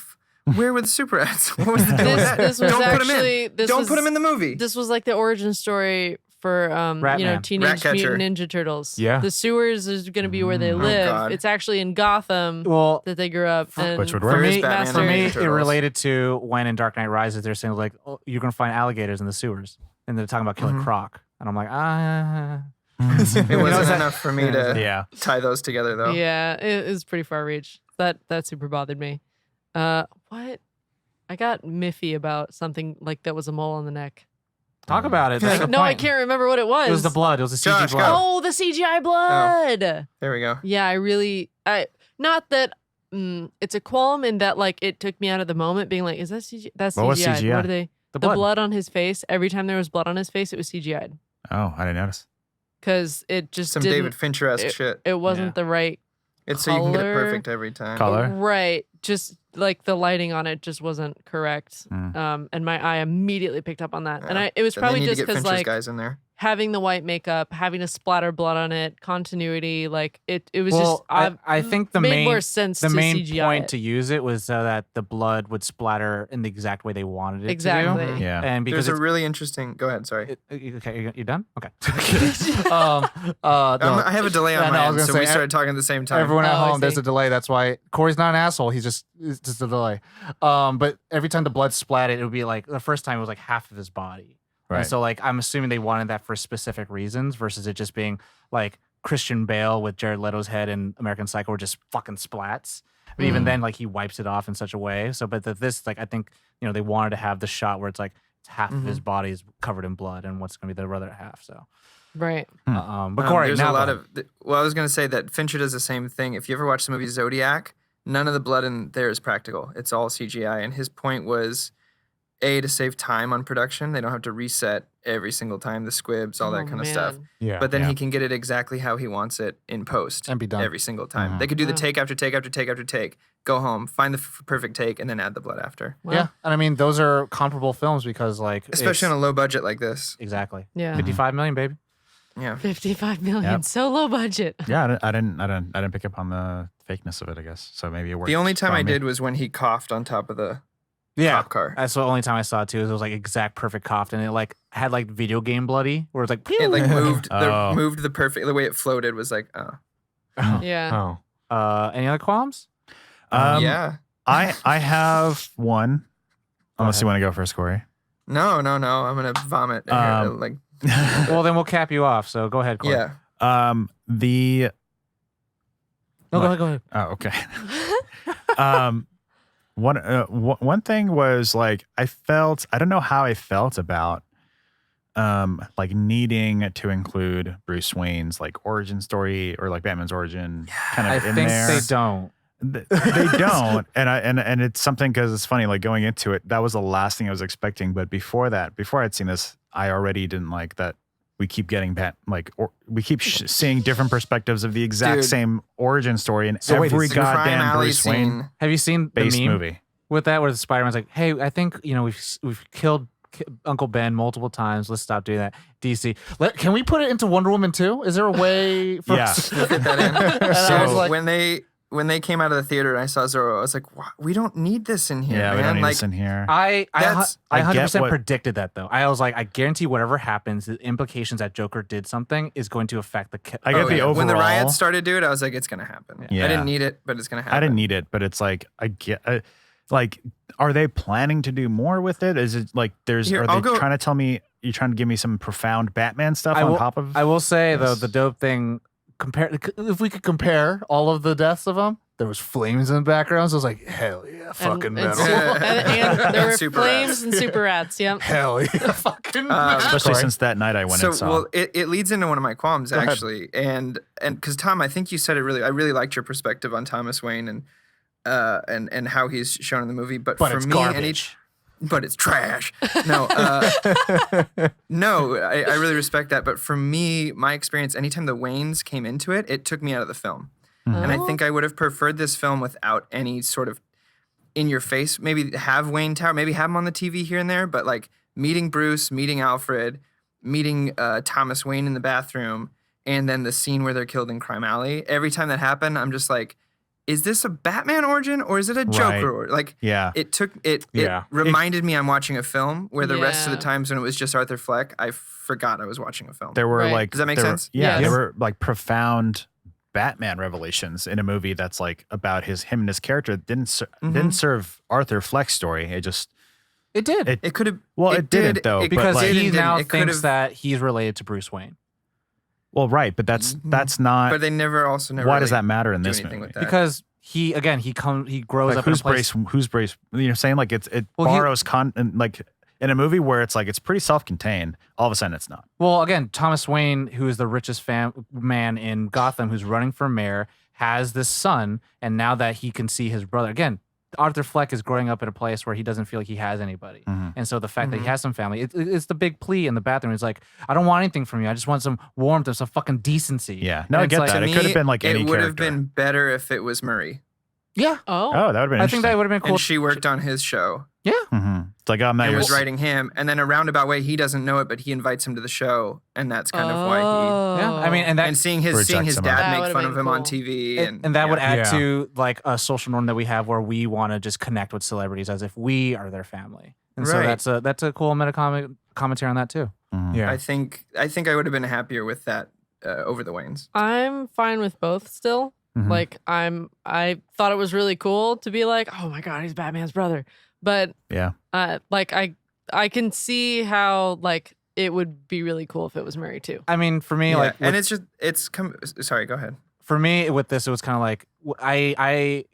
where were the super rats? What was the deal with that? This was Don't actually put them in. Don't put them in the movie. This was like the origin story for Ratman. Teenage Mutant Ninja Turtles. Yeah. The sewers is going to be where they live. God. It's actually in Gotham Well, that they grew up. And Which would for work. me, Batman for and me, Ninja it Turtles. related to when in Dark Knight Rises, they're saying like, oh, you're gonna find alligators in the sewers, and they're talking about killing Croc, and I'm like, It wasn't enough for me to Yeah. tie those together, though. Yeah, it was pretty far reach. That super bothered me. What? I got miffy about something like that was a mole on the neck. Talk about it. That's the No, point. I can't remember what it was. It was the blood. It was the CG Josh, blood. go. Oh, the CGI blood. There we go. Yeah, I not that it's a qualm in that like it took me out of the moment being like, is that CGI? That's What was CGI. CGI? What are they? The The blood. blood on his face. Every time there was blood on his face, it was CGI'd Oh, I didn't notice. because it just Some didn't. David Fincher-esque shit. It wasn't the right It's so you can get it color. perfect every time. Color? right. Just like the lighting on it just wasn't correct. And my eye immediately picked up on that. And it was Then they probably need to just get because Fincher's like guys in there. having the white makeup, having to splatter blood on it, continuity, like it was Well, just I think the made main more sense the to main CGI point it. to use it was so that the blood would splatter in the exact way they wanted it Exactly. to do. Yeah. And because There's a really interesting. Go ahead. Sorry. okay, you done? Okay. No. I have a delay on Yeah, no, I my was end, gonna so say, we started talking at the same time. Everyone at Oh, I home, there's see. a delay. That's why Corey's not an asshole. It's just a delay. But every time the blood splattered, it would be like the first time it was like half of his body. Right. And so like I'm assuming they wanted that for specific reasons versus it just being like Christian Bale with Jared Leto's head in American Psycho were just fucking splats. But even then, like he wipes it off in such a way. So, but this, like, I think they wanted to have the shot where it's like half of his body is covered in blood, and what's going to be the other half. So, Right. but Corey, there's now a lot go of. Well, I was going to say that Fincher does the same thing. If you ever watch the movie Zodiac, none of the blood in there is practical. It's all CGI. And his point was, to save time on production. They don't have to reset every single time the squibs, all that kind of stuff. Yeah. But then Yeah. he can get it exactly how he wants it in post And be done. every single time. They could do the take after take after take after take. Go home, find the perfect take, and then add the blood after. Wow. Yeah, and I mean those are comparable films because like Especially on a low budget like this. exactly Yeah. 55 million, baby. Yeah. 55 million. Yep. So low budget. Yeah, I didn't pick up on the fakeness of it, I guess. So maybe it worked. The only time for I me. did was when he coughed on top of the Yeah, cop car. that's the only time I saw it too. Is it was like exact perfect cough, and it like had like video game bloody, where it's like It like moved Oh. moved the perfect the way it floated was like Yeah. Oh. Any other qualms? yeah. I have one. Unless you want to go first, Corey. No, I'm gonna vomit. in here, like Well, then we'll cap you off. So go ahead, Corey. yeah. The No, go ahead. oh, okay. One thing was like I don't know how I felt about like needing to include Bruce Wayne's like origin story or like Batman's origin kind I of in think there. they don't. They don't, and it's something because it's funny. Like going into it, that was the last thing I was expecting. But before I'd seen this, I already didn't like that. We keep getting we keep seeing different perspectives of the exact Dude. same origin story in So wait, every The crime goddamn alley Bruce Wayne scene. Have you seen the based meme movie. with that where the Spider-Man's like, "Hey, I think we've killed Uncle Ben multiple times. Let's stop doing that." DC, can we put it into Wonder Woman too? Is there a way for Yeah. us to Fit that in. And I was So like, when they came out of the theater and I saw Zorro, I was like, wow, we don't need this in here, Yeah, man. we don't need like, this in here. I That's- I get 100% what- predicted that though. I was like, I guarantee whatever happens, the implications that Joker did something is going to affect the. I get oh, the yeah. overall. When the riots started, dude, I was like, it's gonna happen. Yeah. I didn't need it, but it's gonna happen. I didn't need it, but it's like I get. Like, are they planning to do more with it? Is it like Here, are I'll they go- trying to tell me you're trying to give me some profound Batman stuff I on will- top of? I will say though, Yes. the dope thing. If we could compare all of the deaths of them, there was flames in the background. So I was like, hell yeah, fucking and, metal. and there were Super flames rats. and super rats. Yep. Hell yeah, fucking metal. Especially Corey. since that night I went So and saw. well, it leads into one of my qualms ahead. actually, and because Tom, I think you said it really. I really liked your perspective on Thomas Wayne and how he's shown in the movie. But for it's me, garbage. but it's trash. No, no, I really respect that. But for me, my experience, anytime the Waynes came into it, it took me out of the film. And I think I would have preferred this film without any sort of in your face. Maybe have Wayne Tower, maybe have him on the TV here and there, but like meeting Bruce, meeting Alfred, meeting Thomas Wayne in the bathroom, and then the scene where they're killed in Crime Alley. Every time that happened, I'm just like, is this a Batman origin or is it a Joker? Or like, it reminded me I'm watching a film. Where the rest of the times when it was just Arthur Fleck, I forgot I was watching a film. There were like, does that make sense? There were like profound Batman revelations in a movie that's like about him and his character. It didn't serve Arthur Fleck's story. It did. It could have. Well, it didn't though, because he now thinks that he's related to Bruce Wayne. Well, right, but that's not. But they never. Why really does that matter in this movie? Because he grows up in a place. Who's Brace? You know, saying like it borrows like in a movie where it's like it's pretty self-contained. All of a sudden, it's not. Well, again, Thomas Wayne, who is the richest man in Gotham, who's running for mayor, has this son, and now that he can see his brother again. Arthur Fleck is growing up in a place where he doesn't feel like he has anybody. And so the fact that he has some family, it's the big plea in the bathroom. It's like, I don't want anything from you. I just want some warmth and some fucking decency. Yeah. No, I get that. It could have been like any character. It would have been better if it was Murray. Yeah. Oh, that would have been interesting. I think that would have been cool. And she worked on his show. Yeah. It's like, I'm not and was writing him. And then a roundabout way, he doesn't know it, but he invites him to the show. And that's kind of why he... Yeah. I mean, and seeing his dad make fun of him on TV. And that would add to like a social norm that we have where we want to just connect with celebrities as if we are their family. And so that's a cool commentary on that too. Yeah. I think I would have been happier with that over the Waynes. I'm fine with both still. Like I thought it was really cool to be like, oh my God, he's Batman's brother. But like I can see how like it would be really cool if it was Murray too. I mean, for me, sorry, go ahead. For me, with this, it was kind of like I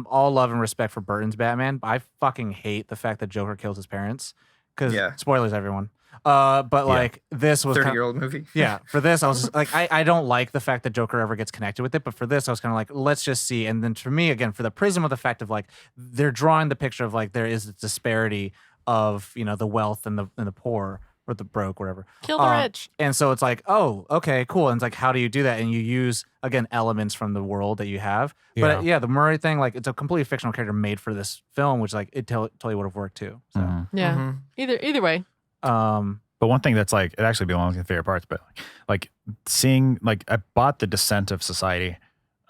all love and respect for Burton's Batman, but I fucking hate the fact that Joker kills his parents. Because spoilers, everyone. But like this was 30-year-old movie. Yeah. For this, I was just, like, I don't like the fact that Joker ever gets connected with it. But for this, I was kind of like, let's just see. And then for me, again, for the prism of the fact of like they're drawing the picture of like there is a disparity of the wealth and the poor or the broke, whatever. Kill the rich. And so it's like, oh, okay, cool. And it's like, how do you do that? And you use again elements from the world that you have. But the Murray thing, like it's a completely fictional character made for this film, which like it totally would have worked too. So either way. But one thing that's like, it actually belongs in the favorite parts, but like seeing, like I bought the descent of society,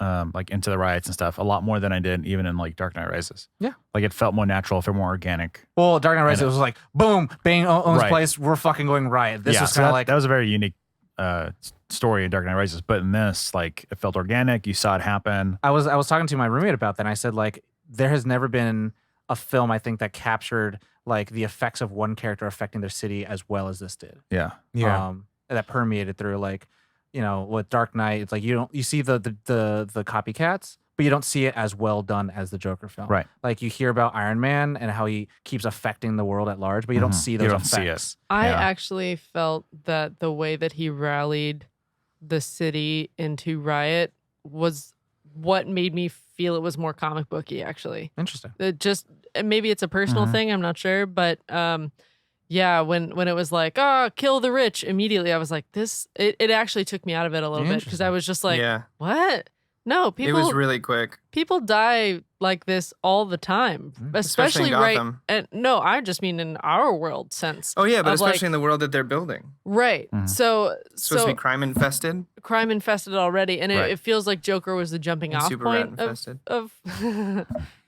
like into the riots and stuff a lot more than I did even in like Dark Knight Rises. Yeah. Like it felt more natural, felt more organic. Well, Dark Knight Rises was like, boom, Bane owns place, we're fucking going riot. This was kind of like. That was a very unique story in Dark Knight Rises, but in this, like it felt organic. You saw it happen. I was talking to my roommate about that and I said like, there has never been a film I think that captured like the effects of one character affecting their city as well as this did. Yeah. That permeated through like, with Dark Knight, it's like you see the copycats, but you don't see it as well done as the Joker film. Right. Like you hear about Iron Man and how he keeps affecting the world at large, but you don't see those effects. I actually felt that the way that he rallied the city into riot was what made me feel it was more comic booky, actually. Interesting. Maybe it's a personal thing, I'm not sure, but when it was like, kill the rich, immediately I was like, it actually took me out of it a little bit because I was just like, what? No, people. It was really quick. People die like this all the time, especially in right. Gotham. And no, I just mean in our world sense. Oh yeah, but especially in the world that they're building. Right. So it's supposed to be crime infested. Crime infested already, and it feels like Joker was the jumping off point of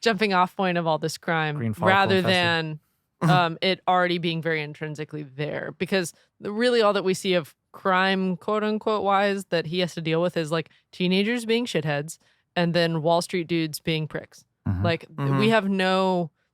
jumping off point of all this crime, rather than it already being very intrinsically there. Because really, all that we see of crime, quote unquote, wise that he has to deal with is like teenagers being shitheads and then Wall Street dudes being pricks. Like we have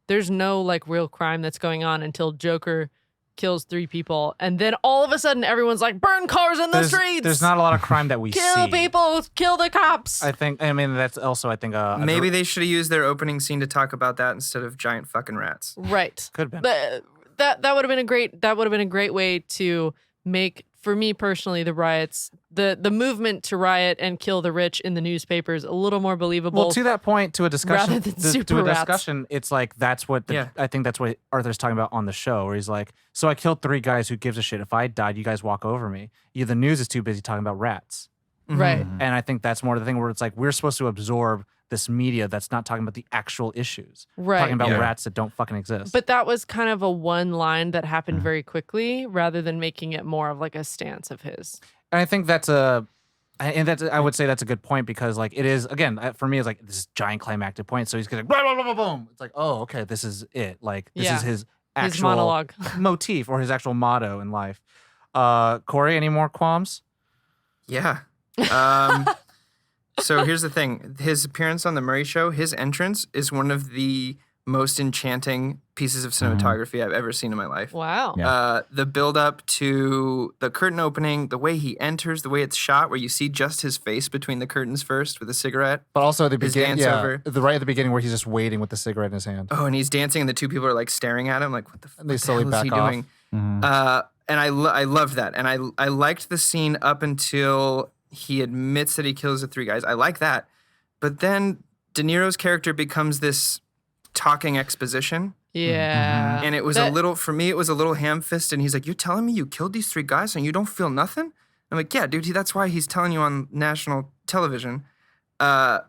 there's no like real crime that's going on until Joker kills 3 people, and then all of a sudden everyone's like, burn cars in the streets. There's not a lot of crime that we kill people, kill the cops. I mean that's also maybe they should have used their opening scene to talk about that instead of giant fucking rats. Right. Could have been. That would have been a great way to make, for me personally, the riots, the movement to riot and kill the rich in the newspapers a little more believable. Well, to that point, to a discussion, rather than discussion, it's like that's what I think that's what Arthur's talking about on the show, where he's like, so I killed 3 guys. Who gives a shit? If I died, you guys walk over me. The news is too busy talking about rats, right? And I think that's more the thing where it's like we're supposed to absorb this media that's not talking about the actual issues, right? Talking about rats that don't fucking exist. But that was kind of a one line that happened very quickly, rather than making it more of like a stance of his. I think that's I would say that's a good point because like it is again for me it's like this giant climactic point. So he's gonna blah, blah, blah, blah, boom. It's like oh okay this is it. Like this is his actual monologue motif or his actual motto in life. Corey, any more qualms? Yeah. So here's the thing. His appearance on the Murray Show, his entrance is one of the most enchanting pieces of cinematography I've ever seen in my life. Wow. Yeah. The build up to the curtain opening, the way he enters, the way it's shot, where you see just his face between the curtains first with a cigarette. But also at the His beginning, dance over. right at the beginning where he's just waiting with the cigarette in his hand. Oh, and he's dancing, and the two people are like staring at him, like, what the, And they what the slowly hell is he back off. doing? Mhm. And I loved that. And I liked the scene up until he admits that he kills the three guys. I like that. But then De Niro's character becomes this talking exposition. Yeah. And it was a little, for me, it was a little ham-fisted. And he's like, you're telling me you killed these three guys and you don't feel nothing? I'm like, yeah, dude, that's why he's telling you on national television. I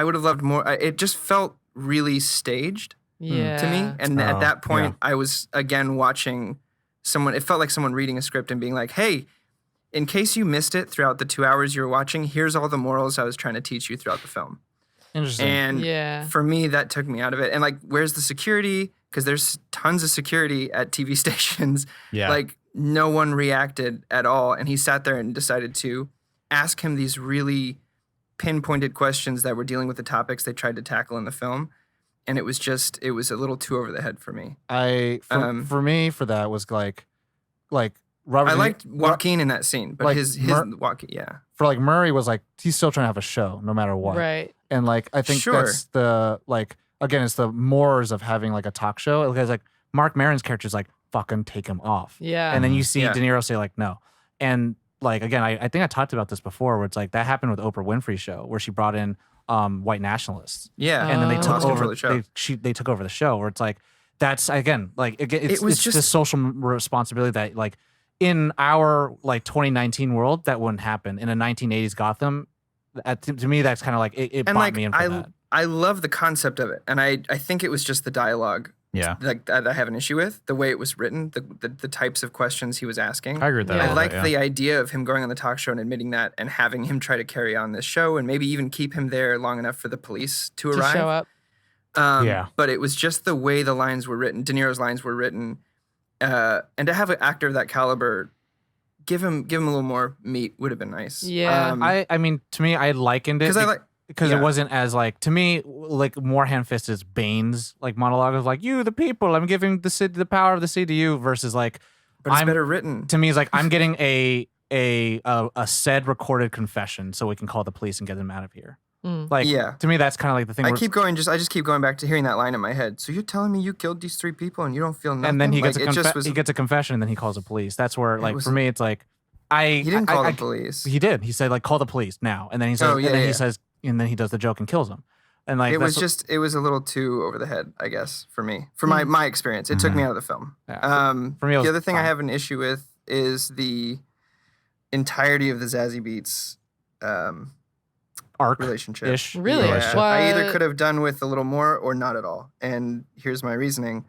would have loved more. It just felt really staged Yeah. to me. And Oh, at that point, yeah. I was, again, watching someone, it felt like someone reading a script and being like, hey, in case you missed it throughout the 2 hours you were watching, here's all the morals I was trying to teach you throughout the film. Interesting. And Yeah. for me, that took me out of it. And like, where's the security? Because there's tons of security at TV stations. Yeah. Like, no one reacted at all. And he sat there and decided to ask him these really pinpointed questions that were dealing with the topics they tried to tackle in the film. And it was a little too over the head for me. For me, for that was like Robert. I liked Joaquin in that scene, but like his Joaquin, yeah. for like Murray was like he's still trying to have a show no matter what. Right. And like I think Sure. that's the like again it's the mores of having like a talk show because like Mark Maron's character is like fucking take him off. Yeah. And then you see Yeah. De Niro say like no. And like again I think I talked about this before where it's like that happened with Oprah Winfrey's show where she brought in white nationalists. Yeah. And then they Oh. took Lost control over of the show. they took over the show where it's like that's again like it's was it's just- the social responsibility that like in our like 2019 world that wouldn't happen in a 1980s Gotham. To me, that's kind of like it And bought like, me in for that. I love the concept of it. And I think it was just the dialogue Yeah. like that I have an issue with, the way it was written, the types of questions he was asking. I agree with that. Yeah. a I little liked bit, the idea of him going on the talk show and admitting that and having him try to carry on this show and maybe even keep him there long enough for the police to To arrive. show up. Yeah. But it was just the way the lines were written, De Niro's lines were written, and to have an actor of that caliber, give him a little more meat would have been nice. Yeah. I mean, to me, I likened it because I like. because yeah. it wasn't as like to me like more hand-fisted is Bane's like monologue of like you the people I'm giving the city the power of the city to you versus like But it's I'm- better written. to me it's like I'm getting a said recorded confession so we can call the police and get them out of here. Mm. Like Yeah. to me that's kind of like the thing. I where- just keep going back to hearing that line in my head. So you're telling me you killed these three people and you don't feel nothing? and then he gets Like, he gets a confession and then he calls the police. That's where like was- for me it's like he didn't call I the police. He did. He said like call the police now, and then he says, Oh, yeah, and then yeah. he says, and then he does the joke and kills him. And like It was that's- it was a little too over the head, I guess, for me. For my experience. It took me out of the film. Yeah, for me, it was the other thing I fine. have an issue with is the entirety of the Zazie Beetz arc relationship. ish. Really? Yeah. What? I either could have done with a little more or not at all. And here's my reasoning.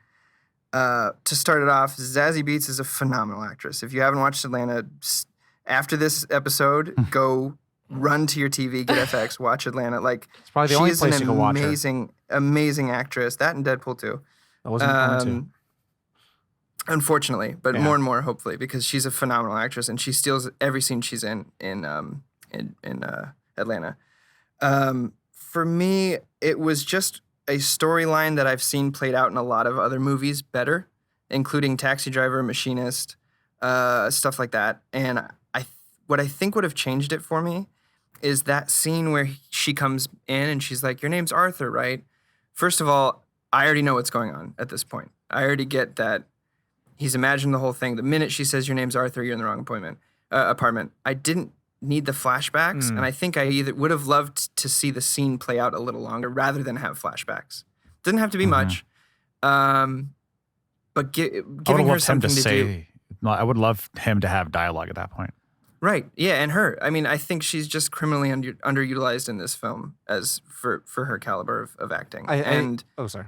To start it off, Zazie Beetz is a phenomenal actress. If you haven't watched Atlanta, after this episode, go run to your TV, get FX, watch Atlanta. Like, It's probably the only she's place an you can watch her. amazing actress. That and Deadpool too. That wasn't going to. Unfortunately, but Yeah. more and more hopefully, because she's a phenomenal actress and she steals every scene she's in Atlanta. For me, it was just a storyline that I've seen played out in a lot of other movies better, including Taxi Driver, Machinist, stuff like that. And what I think would have changed it for me is that scene where she comes in and she's like, "Your name's Arthur, right?" First of all, I already know what's going on at this point. I already get that he's imagined the whole thing. The minute she says, "Your name's Arthur," you're in the wrong apartment. I didn't need the flashbacks, and I think I either would have loved to see the scene play out a little longer rather than have flashbacks. Doesn't have to be much, but I would giving have her loved him to something to do. say. I would love him to have dialogue at that point. Right. Yeah, and her. I mean, I think she's just criminally underutilized in this film as for her caliber of acting. Oh, sorry.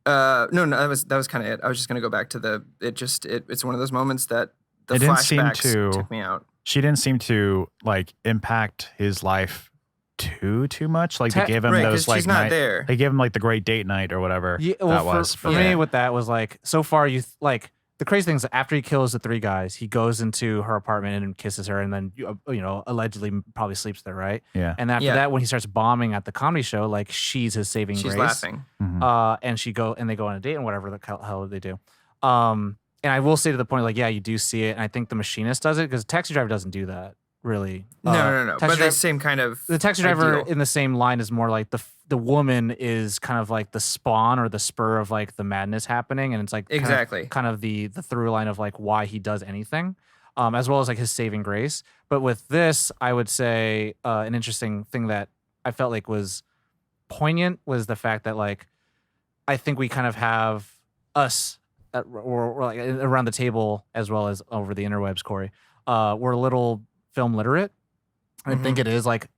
No, that was kind of it. I was just gonna go back to it's one of those moments that the It didn't seem flashbacks to- took me out. she didn't seem to like impact his life too much. Like they gave him Right, those 'cause like she's not there. They gave him like the great date night or whatever Yeah, that well, was. for me, what that was like, so far, like the crazy thing is that after he kills the 3 guys, he goes into her apartment and kisses her, and then allegedly probably sleeps there, right? Yeah. And after that, when he starts bombing at the comedy show, like she's his saving She's grace. laughing. And they go on a date and whatever the hell they do. And I will say to the point, like, yeah, you do see it, and I think the machinist does it because Taxi Driver doesn't do that really. No. But the same kind of the Taxi Driver ideal. in the same line is more like the woman is kind of like the spawn or the spur of like the madness happening, and it's like Exactly. kind of the through line of like why he does anything, as well as like his saving grace. But with this, I would say an interesting thing that I felt like was poignant was the fact that like I think we kind of have us or like around the table as well as over the interwebs, Corey. We're a little film literate. I think it is like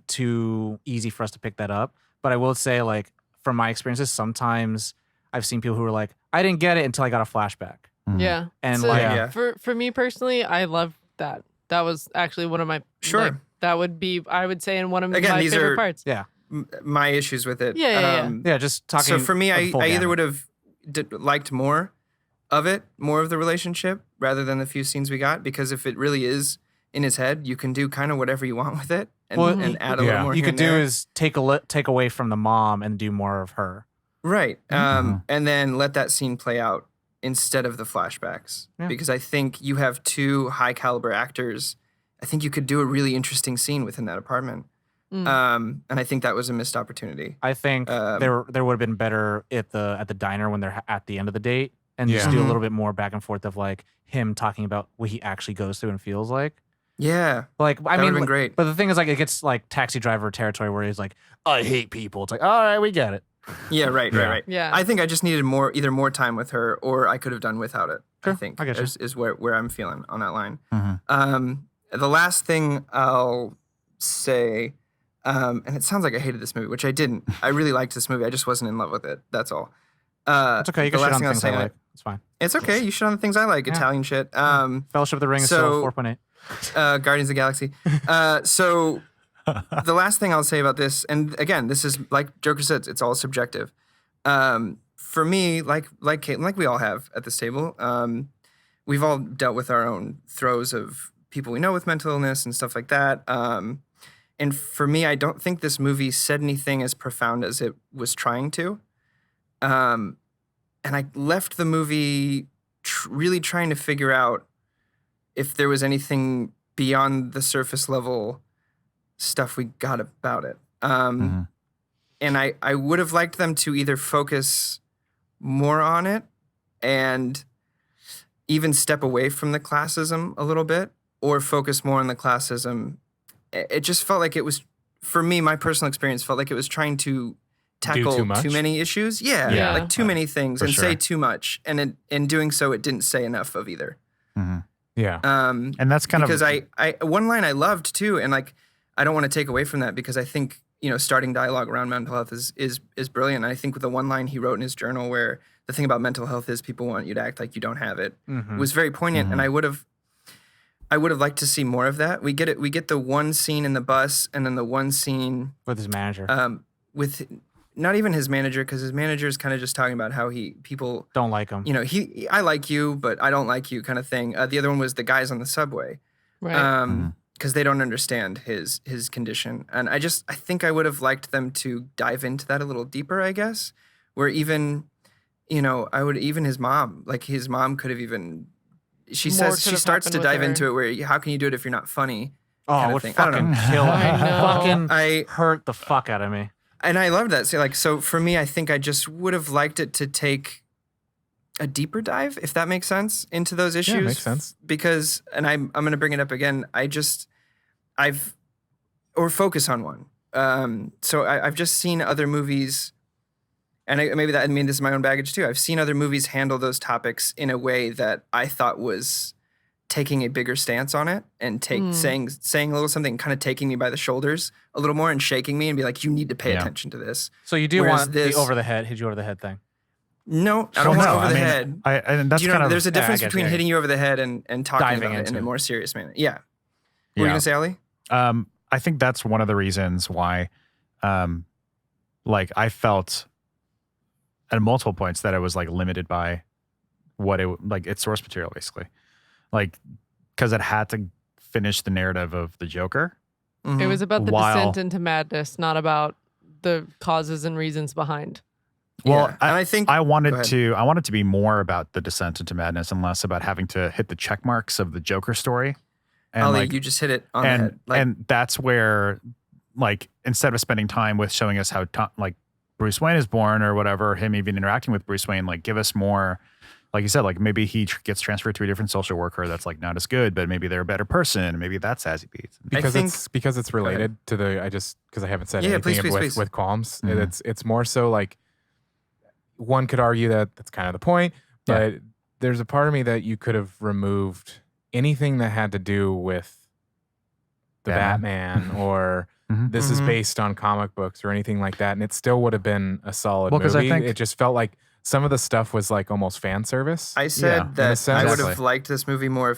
too easy for us to pick that up. But I will say, like, from my experiences, sometimes I've seen people who are like, I didn't get it until I got a flashback. Yeah. And so, like for me personally, I love that. That was actually one of my like, that would be, I would say, in one of my favorite parts. Yeah. My issues with it. Yeah. Just talking. So for me, I either would have liked more of it, more of the relationship, rather than the few scenes we got, because if it really is in his head, you can do kind of whatever you want with it and add a little more. You could do is take away from the mom and do more of her. Right. And then let that scene play out instead of the flashbacks. Yeah. Because I think you have 2 high caliber actors. I think you could do a really interesting scene within that apartment. And I think that was a missed opportunity. I think there would have been better at the diner when they're at the end of the date and just do a little bit more back and forth of like him talking about what he actually goes through and feels like. Yeah. Like, I mean, been great. But the thing is, like, it gets like Taxi Driver territory where he's like, I hate people. It's like, all right, we get it. Yeah, right. Yeah. I think I just needed either more time with her or I could have done without it. Sure, I think I get you. is where I'm feeling on that line. The last thing I'll say, and it sounds like I hated this movie, which I didn't. I really liked this movie. I just wasn't in love with it. That's all. It's okay. You can shit on things I like. It's fine. It's okay. You shit on the things I like. Italian shit. Fellowship of the Ring is still 4.8. Guardians of the Galaxy. So the last thing I'll say about this, and again, this is like Joker said, it's all subjective. For me, like Caitlin, like we all have at this table, we've all dealt with our own throes of people we know with mental illness and stuff like that. And for me, I don't think this movie said anything as profound as it was trying to. And I left the movie really trying to figure out if there was anything beyond the surface level stuff we got about it. And I would have liked them to either focus more on it and even step away from the classism a little bit or focus more on the classism. It just felt like it was, for me, my personal experience felt like it was trying to tackle too many issues. Yeah. Like too many things and say too much. And in doing so, it didn't say enough of either. Yeah. And that's kind because I one line I loved too, and like I don't want to take away from that because I think, starting dialogue around mental health is brilliant. And I think with the one line he wrote in his journal where the thing about mental health is people want you to act like you don't have it was very poignant. And I would have liked to see more of that. We get the one scene in the bus and then the one scene with his manager. With not even his manager, because his manager is kind of just talking about how people don't like him. I like you, but I don't like you kind of thing. The other one was the guys on the subway. Right. Because they don't understand his condition. And I think I would have liked them to dive into that a little deeper, I guess, where even, even his mom could have even, she starts to dive into it where how can you do it if you're not funny? Oh, it would fucking kill me. Fucking hurt the fuck out of me. And I loved that. So for me, I think I just would have liked it to take a deeper dive, if that makes sense, into those issues. Yeah, makes sense. Because, and I'm going to bring it up again, focus on one. So I've just seen other movies, and this is my own baggage too. I've seen other movies handle those topics in a way that I thought was taking a bigger stance on it and saying a little something, kind of taking me by the shoulders a little more and shaking me and be like, you need to pay attention to this. So you do want the over the head, hit you over the head thing. No, I don't want over the head. And that's kind of there's a difference between hitting you over the head and talking Diving about it in into a it. more serious manner. Yeah. What were you gonna say, Ali? I think that's one of the reasons why, like I felt at multiple points that it was like limited by what its source material, basically, like because it had to finish the narrative of the Joker. It was about the descent into madness, not about the causes and reasons behind. Well, and I think I wanted to be more about the descent into madness and less about having to hit the check marks of the Joker story. And Ali, you just hit it on the head. And that's where, like, instead of spending time with showing us how like Bruce Wayne is born or whatever, him even interacting with Bruce Wayne, like give us more, like you said, like maybe he gets transferred to a different social worker that's like not as good, but maybe they're a better person. Maybe that's Sassy Beats. Because it's related to because I haven't said anything with qualms. It's more so like, one could argue that that's kind of the point, but there's a part of me that you could have removed anything that had to do with the Batman or this is based on comic books or anything like that, and it still would have been a solid movie. I think it just felt like some of the stuff was like almost fan service. I said that I would have liked this movie more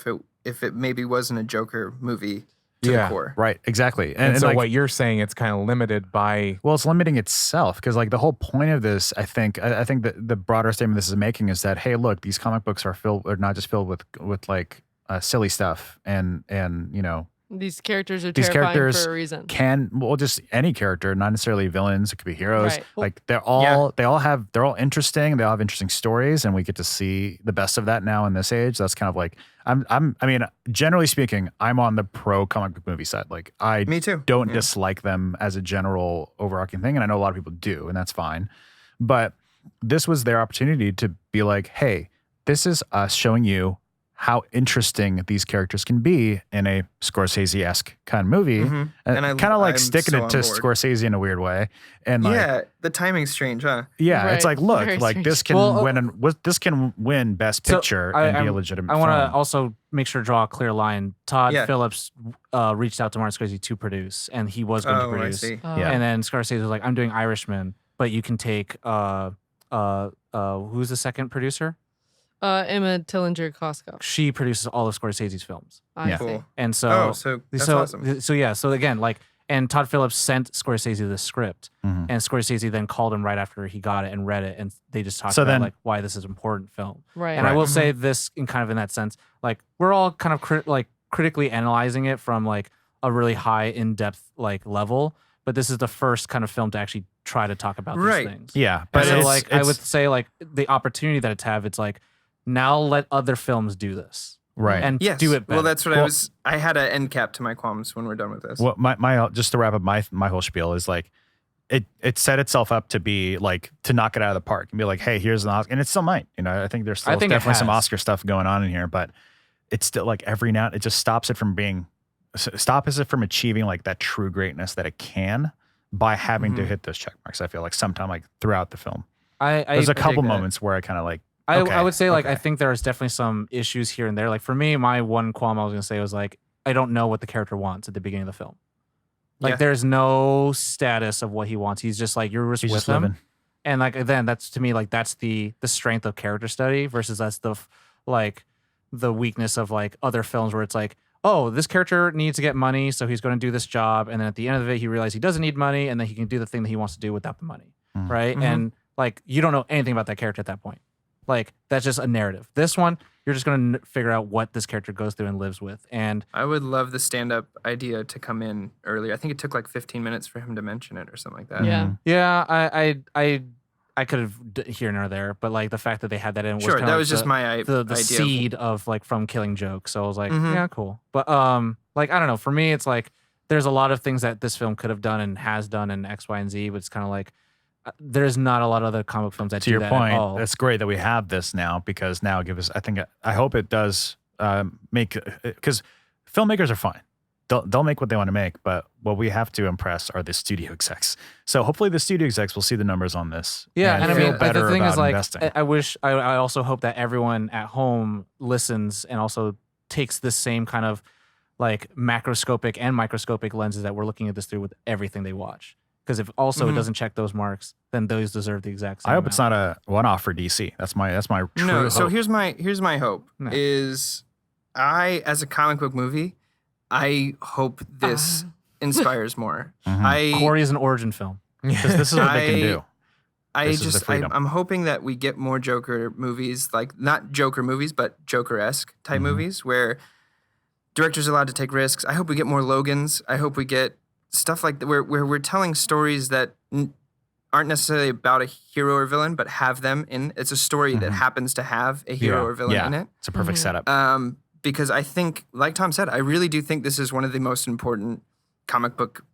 if it maybe wasn't a Joker movie to the core. Right, exactly. And so like, what you're saying, it's kind of limited by... Well, it's limiting itself because like the whole point of this, I think that the broader statement this is making is that, hey, look, these comic books are not just filled with like silly stuff and you know, these characters are terrifying for a reason. Just any character, not necessarily villains. It could be heroes. Right. Like they're all interesting. They all have interesting stories, and we get to see the best of that now in this age. That's kind of like I mean, generally speaking, I'm on the pro comic book movie side. Like Me too. Don't dislike them as a general overarching thing, and I know a lot of people do, and that's fine. But this was their opportunity to be like, hey, this is us showing you how interesting these characters can be in a Scorsese-esque kind of movie. And I kind of like sticking it to Scorsese in a weird way. And like, the timing's strange, huh? Yeah, Right. it's like, look, Very like strange. this can this can win Best Picture and be a legitimate I want to film. also make sure to draw a clear line. Todd Phillips reached out to Martin Scorsese to produce, and he was going to produce. I see. And then Scorsese was like, I'm doing Irishman, but you can take who's the second producer? Emma Tillinger-Kosko. She produces all of Scorsese's films. I see. Cool. And so, so that's awesome. So again, like, and Todd Phillips sent Scorsese the script, and Scorsese then called him right after he got it and read it, and they just talked about like why this is an important film. Right. And I will say this in kind of in that sense, like we're all kind of critically analyzing it from like a really high in-depth like level, but this is the first kind of film to actually try to talk about these things. Yeah, but so like I would say like the opportunity that it's like now let other films do this. Right. And do it better. Well, that's what I had an end cap to my qualms when we're done with this. Well, my just to wrap up my whole spiel is like it set itself up to be like to knock it out of the park and be like, hey, here's an Oscar, and it still might. You know, I think there's still definitely some Oscar stuff going on in here, but it's still like every now it just stops it from achieving like that true greatness that it can by having to hit those check marks. I feel like sometime like throughout the film, there's a couple moments where I kind of like. I would say like I think there's definitely some issues here and there. Like for me, my one qualm I was gonna say was like I don't know what the character wants at the beginning of the film. Like there's no status of what he wants. He's just like you're just with him, and like then that's to me like that's the strength of character study versus that's the like the weakness of like other films where it's like, oh, this character needs to get money, so he's going to do this job, and then at the end of it he realizes he doesn't need money, and then he can do the thing that he wants to do without the money, right? And like you don't know anything about that character at that point. Like that's just a narrative. This one, you're just going to figure out what this character goes through and lives with. And I would love the stand-up idea to come in earlier. I think it took like 15 minutes for him to mention it or something like that. Yeah. I could have here and there, but like the fact that they had that in was that was just my idea. The seed of like from Killing Joke. So I was like, yeah, cool. But like I don't know. For me, it's like there's a lot of things that this film could have done and has done in X, Y, and Z. But it's kind of like. There's not a lot of other comic films that do that at all. It's great that we have this now because now I hope it does make because filmmakers are fine. They'll make what they want to make, but what we have to impress are the studio execs. So hopefully the studio execs will see the numbers on this. Yeah, and I mean, but the thing is, like, investing. I also hope that everyone at home listens and also takes this same kind of like macroscopic and microscopic lenses that we're looking at this through with everything they watch. Because if also it Mhm. doesn't check those marks, then those deserve the exact same. I hope it's not a one-off for DC. That's my true No, so hope. here's my hope No. is I, as a comic book movie, I hope this inspires more. Mhm. Corey is an origin film. Because this is what they can do. This is the freedom. I'm hoping that we get more Joker movies, like not Joker movies, but Joker-esque type Mhm. movies where directors are allowed to take risks. I hope we get more Logans. I hope we get stuff like that where we're telling stories that aren't necessarily about a hero or villain, but have them in. It's a story that Mhm. happens to have a hero Yeah. or villain Yeah. in it. It's a perfect Mhm. setup. Because I think, like Tom said, I really do think this is one of the most important comic book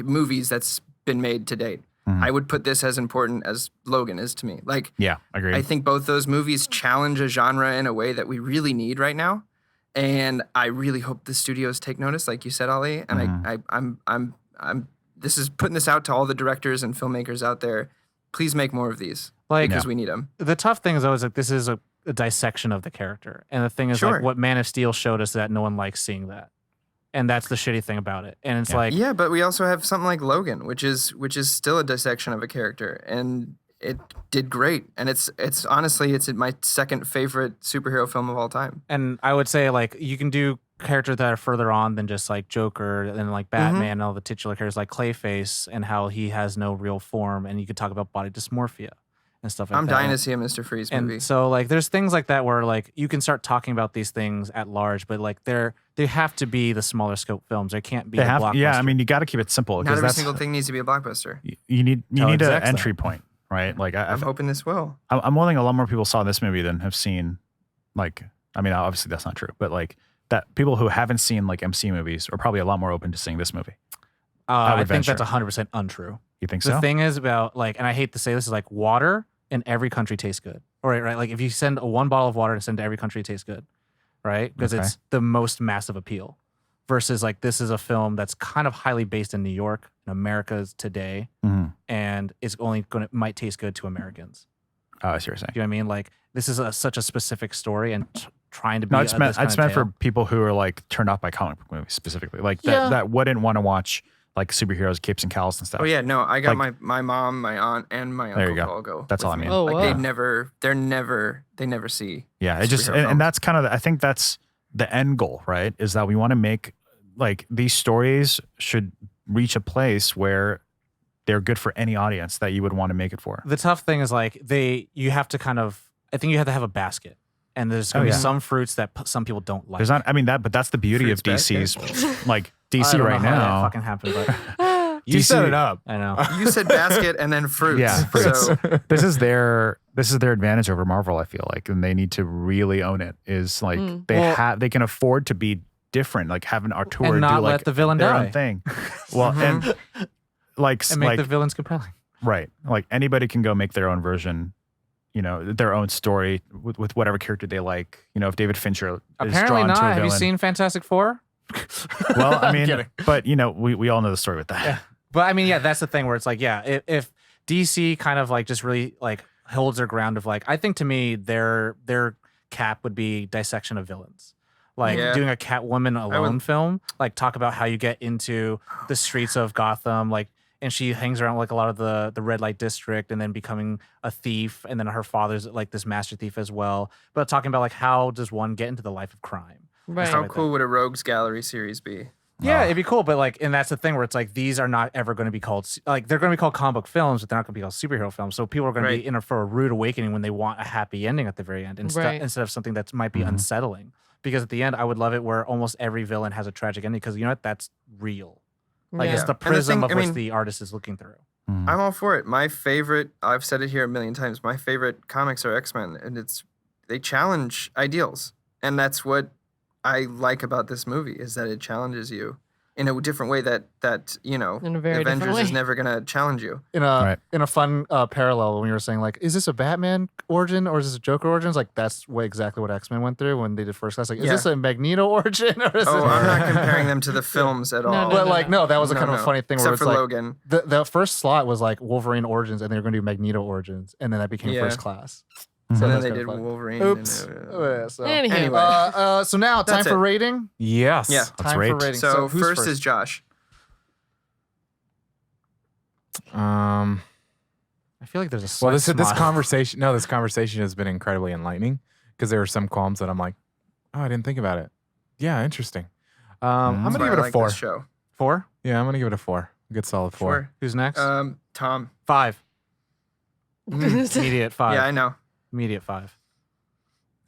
movies that's been made to date. Mhm. I would put this as important as Logan is to me. Like, Yeah, agreed. I think both those movies challenge a genre in a way that we really need right now, and I really hope the studios take notice, like you said, Ollie. And Mhm. I'm this is putting this out to all the directors and filmmakers out there. Please make more of these Like because we need them. the tough thing is always like this is a dissection of the character, and the thing is Sure. like what Man of Steel showed us that no one likes seeing that, and that's the shitty thing about it. And it's Yeah. like Yeah, but we also have something like Logan, which is still a dissection of a character, and it did great. And it's honestly it's my second favorite superhero film of all time. And I would say like you can do characters that are further on than just like Joker and like Batman and all the titular characters like Clayface and how he has no real form, and you could talk about body dysmorphia and stuff like I'm that. dying to see a Mr. Freeze movie. And so like there's things like that where like you can start talking about these things at large, but like they have to be the smaller scope films. They can't be They the have, blockbuster. yeah, I mean, you got to keep it simple Not because every that's single thing needs to be a blockbuster. you need Tell an execs entry point, right? Like I'm hoping this will. I'm willing a lot more people saw this movie than have seen, like, I mean, obviously that's not true, but like that people who haven't seen like MC movies are probably a lot more open to seeing this movie. I would think that's venture. 100% untrue. You think The so? thing is about like, and I hate to say this, is like water in every country tastes good. All right, right. Like if you send one bottle of water and send to every country, it tastes good, right? Because Okay. it's the most massive appeal. Versus like this is a film that's kind of highly based in New York, in America's today, Mhm. and it's only might taste good to Americans. Oh, I see what you're saying. Do you know what I mean? Like this is such a specific story and trying to be. No, it's meant this kinda for tale. people who are like turned off by comic book movies specifically, like Yeah. that wouldn't want to watch like superheroes, capes and cowls and stuff. Oh yeah, no, I got Like- my mom, my aunt, and my There uncle you go. to all go. That's with all I me. mean. Oh, Like wow. they never see. Yeah, it just Superhero and films. that's kind of I think that's the end goal, right? Is that we want to make like these stories should reach a place where they're good for any audience that you would want to make it for. The tough thing is like you have to kind of. I think you have to have a basket, and there's going to Oh, be yeah. some fruits that some people don't like. There's not, I mean but that's the beauty of Fruits DC's like I DC don't know right how that now. fucking happened, but You set it up. I know. You said basket and then fruits. Yeah, fruits. So this is their advantage over Marvel, I feel like, and they need to really own it. Is like Mm. they can afford to be different, like have an auteur And do not like let the villain their die. own thing. Well, and like And make like the villains compelling. right, like anybody can go make their own version, you know, their own story with whatever character they like. You know, if David Fincher is Apparently drawn not. to a Have you villain. seen Fantastic Four? Well, I mean, Kidding. but you know, we all know the story with that. Yeah. But I mean, yeah, that's the thing where it's like, yeah, if DC kind of like just really like holds their ground of like, I think to me their cap would be dissection of villains. Like Yeah. doing a Catwoman alone would- film, like talk about how you get into the streets of Gotham, like, and she hangs around like a lot of the red light district and then becoming a thief. And then her father's like this master thief as well. But talking about like, how does one get into the life of crime? Right. how like cool would a Rogues Gallery series be? Yeah, Oh. it'd be cool, but like, and that's the thing where it's like these are not ever going to be called like they're going to be called comic book films, but they're not going to be called superhero films. So people are going to Right. be in for a rude awakening when they want a happy ending at the very end Right. instead of something that might be Mhm. unsettling. Because at the end, I would love it where almost every villain has a tragic ending because you know what? That's real. Like Yeah. it's the And the prism thing- of I what mean- the artist is looking through. Mhm. I'm all for it. My favorite, I've said it here a million times, my favorite comics are X-Men, and they challenge ideals. And that's what I like about this movie, is that it challenges you in a different way that you know, In a very different Avengers is way. never going to challenge you. In a fun parallel, when you were saying like, is this a Batman origin or is this a Joker origin? Like that's exactly what X-Men went through when they did First Class. Like, is Yeah. this a Magneto origin or is Oh, it? I'm not comparing them to the films at No, all. no, But like, no, that was a No, kind of no. a funny thing Except where it's for like Logan. the first slot was like Wolverine origins, and they were going to do Magneto origins, and then that became Yeah. First Class. Mhm. So then that's they kinda did funny. Wolverine. Oops. and, Yeah, so. Anywho. Anyway. So now time That's for it. rating. Yes. Yeah. Let's Time rate. for rating. So who's first is Josh. I feel like there's a Well, this smile. conversation. No, this conversation has been incredibly enlightening because there are some qualms that I'm like, oh, I didn't think about it. Yeah, interesting. I'm That's gonna why give I it a like 4. this show. 4? Yeah, I'm gonna give it a 4. Good solid 4. Sure. Who's next? Tom. 5. Mm. Immediate 5. Yeah, I know. Immediate 5.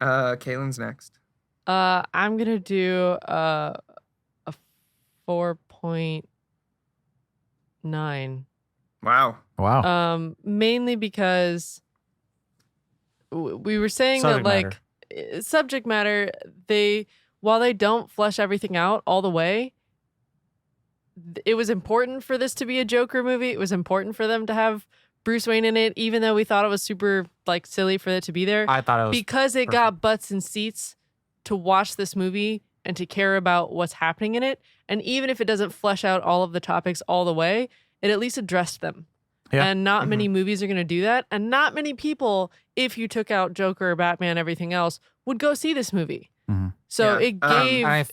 Kaylin's next. I'm gonna do a 4.9. Wow. Wow. Mainly because we were saying Subject that matter. subject matter, while they don't flesh everything out all the way, it was important for this to be a Joker movie. It was important for them to have Bruce Wayne in it, even though we thought it was super silly for it to be there. I thought it was because it got butts and seats to watch this movie and to care about what's happening in it. And even if it doesn't flesh out all of the topics all the way, it at least addressed them. Yeah. And not many movies are going to do that. And not many people, if you took out Joker, Batman, everything else, would go see this movie. Mhm. So Yeah. it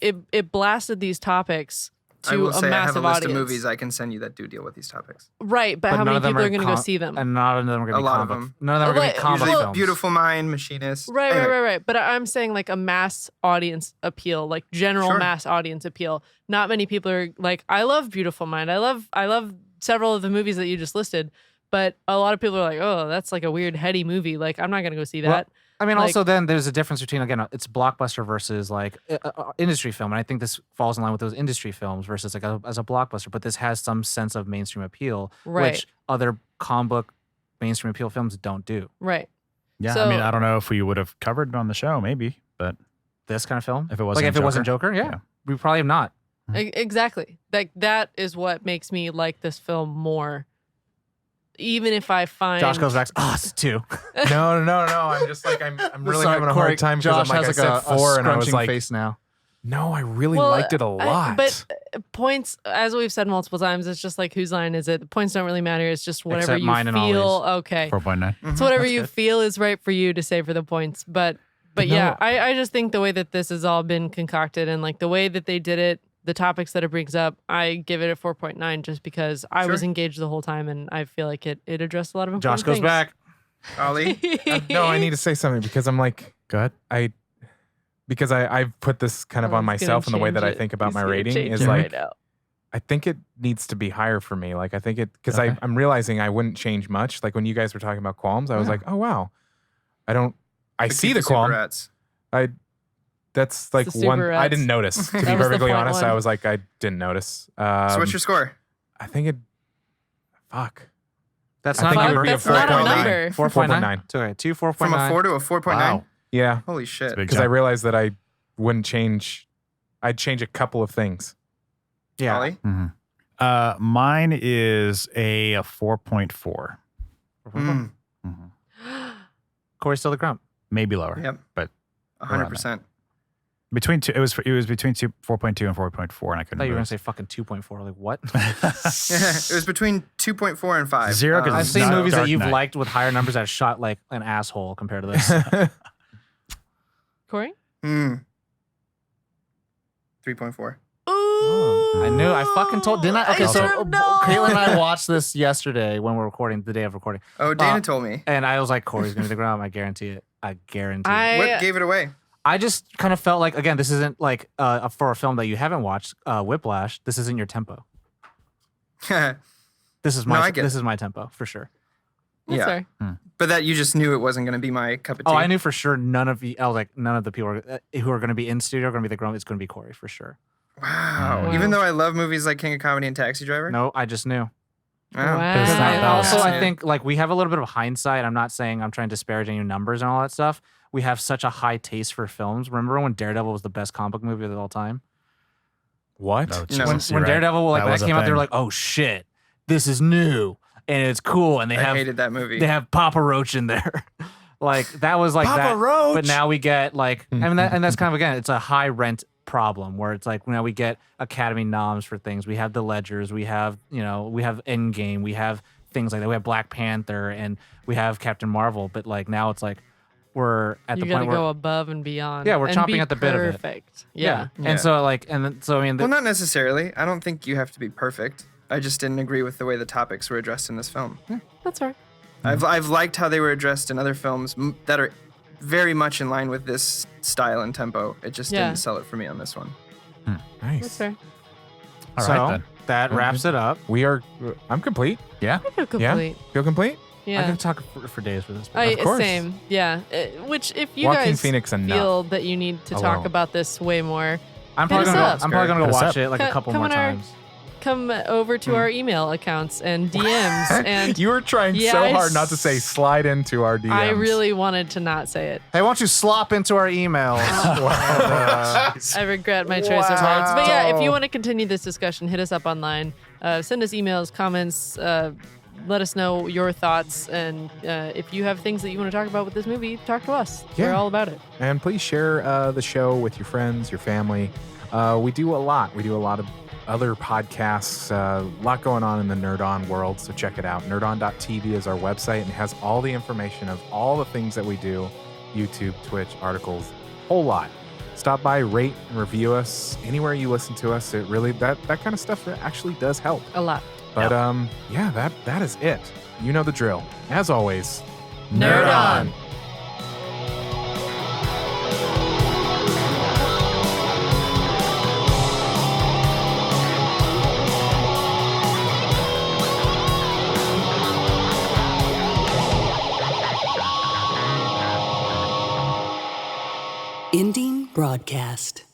gave, it blasted these topics I to will a say I have massive a list audience. of movies I can send you that do deal with these topics. Right, but how none many of them people are are going to go see them? And none of them are going to A be lot comic. of them. None of them are going to Like, be comic Usually films. Beautiful Mind, Machinist. Right, Anyway, right. But I'm saying a mass audience appeal, like general Sure. mass audience appeal. Not many people are like, I love Beautiful Mind. I love several of the movies that you just listed. But a lot of people are like, oh, that's a weird heady movie. Like, I'm not gonna go see that. Well, I mean, Like- also then there's a difference between, again, it's blockbuster versus industry film. And I think this falls in line with those industry films versus as a blockbuster. But this has some sense of mainstream appeal, Right. which other comic book mainstream appeal films don't do. Right. Yeah. So- I mean, I don't know if we would have covered it on the show, maybe, but This kind of film? if it wasn't if it wasn't Joker, yeah. We probably have not. Exactly. That is what makes me like this film more. Even if I find Josh goes back, it's 2. No. I'm just I'm really Sorry, having a Corey, hard time because Josh I has said a 4 and I was scrunching like, face now. no, I really Well, liked it a lot. but points, as we've said multiple times, it's just whose line is it? The points don't really matter. It's just whatever Except you mine and feel. Ollie's. Okay. 4.9. It's whatever That's you good. feel is right for you to say for the points. But yeah, I just think the way that this has all been concocted and the way that they did it, the topics that it brings up, I give it a 4.9 just because I was Sure. engaged the whole time and I feel like it addressed a lot of Josh important goes things. back. Ollie. no, I need to say something because I'm like, Go ahead. I've put this kind of on He's gonna myself and the way that I change it. think about He's my gonna rating change is it like, right now. I think it needs to be higher for me. I think it, because Okay. I'm realizing I wouldn't change much. Like when you guys were talking about qualms, I was Yeah. like, oh, wow. I see keep the qualm. super rats. That's the one super I rats. didn't notice. To be That was the perfectly point honest, one. I was like, I didn't notice. So what's your score? I think it, fuck. That's I not think a it would number. be a That's not a 4.9. number. 4.9. It's okay. 2 4.9. From a 4 to a 4.9? Wow. Yeah. Holy shit. It's a big Because I jump. realized that I wouldn't change. I'd change a couple of things. Yeah. Ollie? Mine is a 4.4. Mm. Corey's still the grump. Maybe lower. Yep. But 100%. between two, it was between 4.2 and 4.4, and I I couldn't thought you were going move. to say fucking 2.4. Like, what? It was between 2.4 and 5. Zero, 'cause I've it's seen not movies Dark that you've Knight. liked with higher numbers that have shot like an asshole compared to this. Corey? 3.4. Ooh. I knew. I fucking told. Didn't I? Okay, I so should've known. Caitlin and I watched this yesterday when we were recording, the day of recording. Oh, Dana told me. And I was like, Corey's going to be the grump. I guarantee it. I guarantee it. What gave it away? I just kind of felt like, again, this isn't like for a film that you haven't watched, Whiplash. This isn't your tempo. This is No, my I get this it. is my tempo for sure. That's Yeah. fair. But that you just knew it wasn't going to be my cup of tea. Oh, I knew for sure none of the people who are going to be in studio are going to be the grump. It's going to be Corey for sure. Wow. Wow. Even though I love movies like King of Comedy and Taxi Driver? No, I just knew. Wow. Wow. And that also, was- I think like we have a little bit of hindsight. I'm not saying I'm trying to disparage any numbers and all that stuff. We have such a high taste for films. Remember when Daredevil was the best comic book movie of all time? What? No, No. Jesus, When you're right. Daredevil That that was a came out, they were thing. like, "Oh shit, this is new and it's cool." And they I have hated that movie. they have Papa Roach in there. Like that was like Papa that. Roach! But now we get like, I mean, and that's kind of again, it's a high rent problem where it's like now we get Academy noms for things. We have The Ledgers, we have we have Endgame, we have things like that. We have Black Panther, and we have Captain Marvel. But like now it's like we're at You the got to point where go above and beyond. Yeah, we're and chomping be at the bit of it. Perfect. yeah. Yeah. And so like, and then, so I mean, Well, not necessarily. I don't think you have to be perfect. I just didn't agree with the way the topics were addressed in this film. That's all right. I've liked how they were addressed in other films that are very much in line with this style and tempo. It just didn't sell it for me on this one. Nice. That's fair. All so right, then. that wraps it up. I'm complete. Yeah. I feel complete. Feel complete? Yeah. I could talk for days for this. Of course. Same. Yeah. Which, if you Joaquin guys Phoenix enough feel that you need to talk alone. about this way more, I'm Hit probably us gonna up. go, I'm probably gonna Hit go us watch up. it like a couple Come more on our- times. come over to our email accounts and DMs. And You were trying Yeah, so I hard not to say slide into our DMs. I really wanted to not say it. Hey, why don't you slop into our emails? I regret my choice of words. But yeah, if you want to continue this discussion, hit us up online. Send us emails, comments. Let us know your thoughts. And if you have things that you want to talk about with this movie, talk to us. Yeah. We're all about it. And please share the show with your friends, your family. We do a lot. We do a lot of other podcasts, a lot going on in the Nerd On world. So check it out. Nerdon.tv is our website, and it has all the information of all the things that we do: YouTube, Twitch, articles, whole lot. Stop by, rate, and review us anywhere you listen to us. It really that kind of stuff actually does help. A lot. But yeah, that is it. You know the drill. As always, Nerd on. Ending broadcast.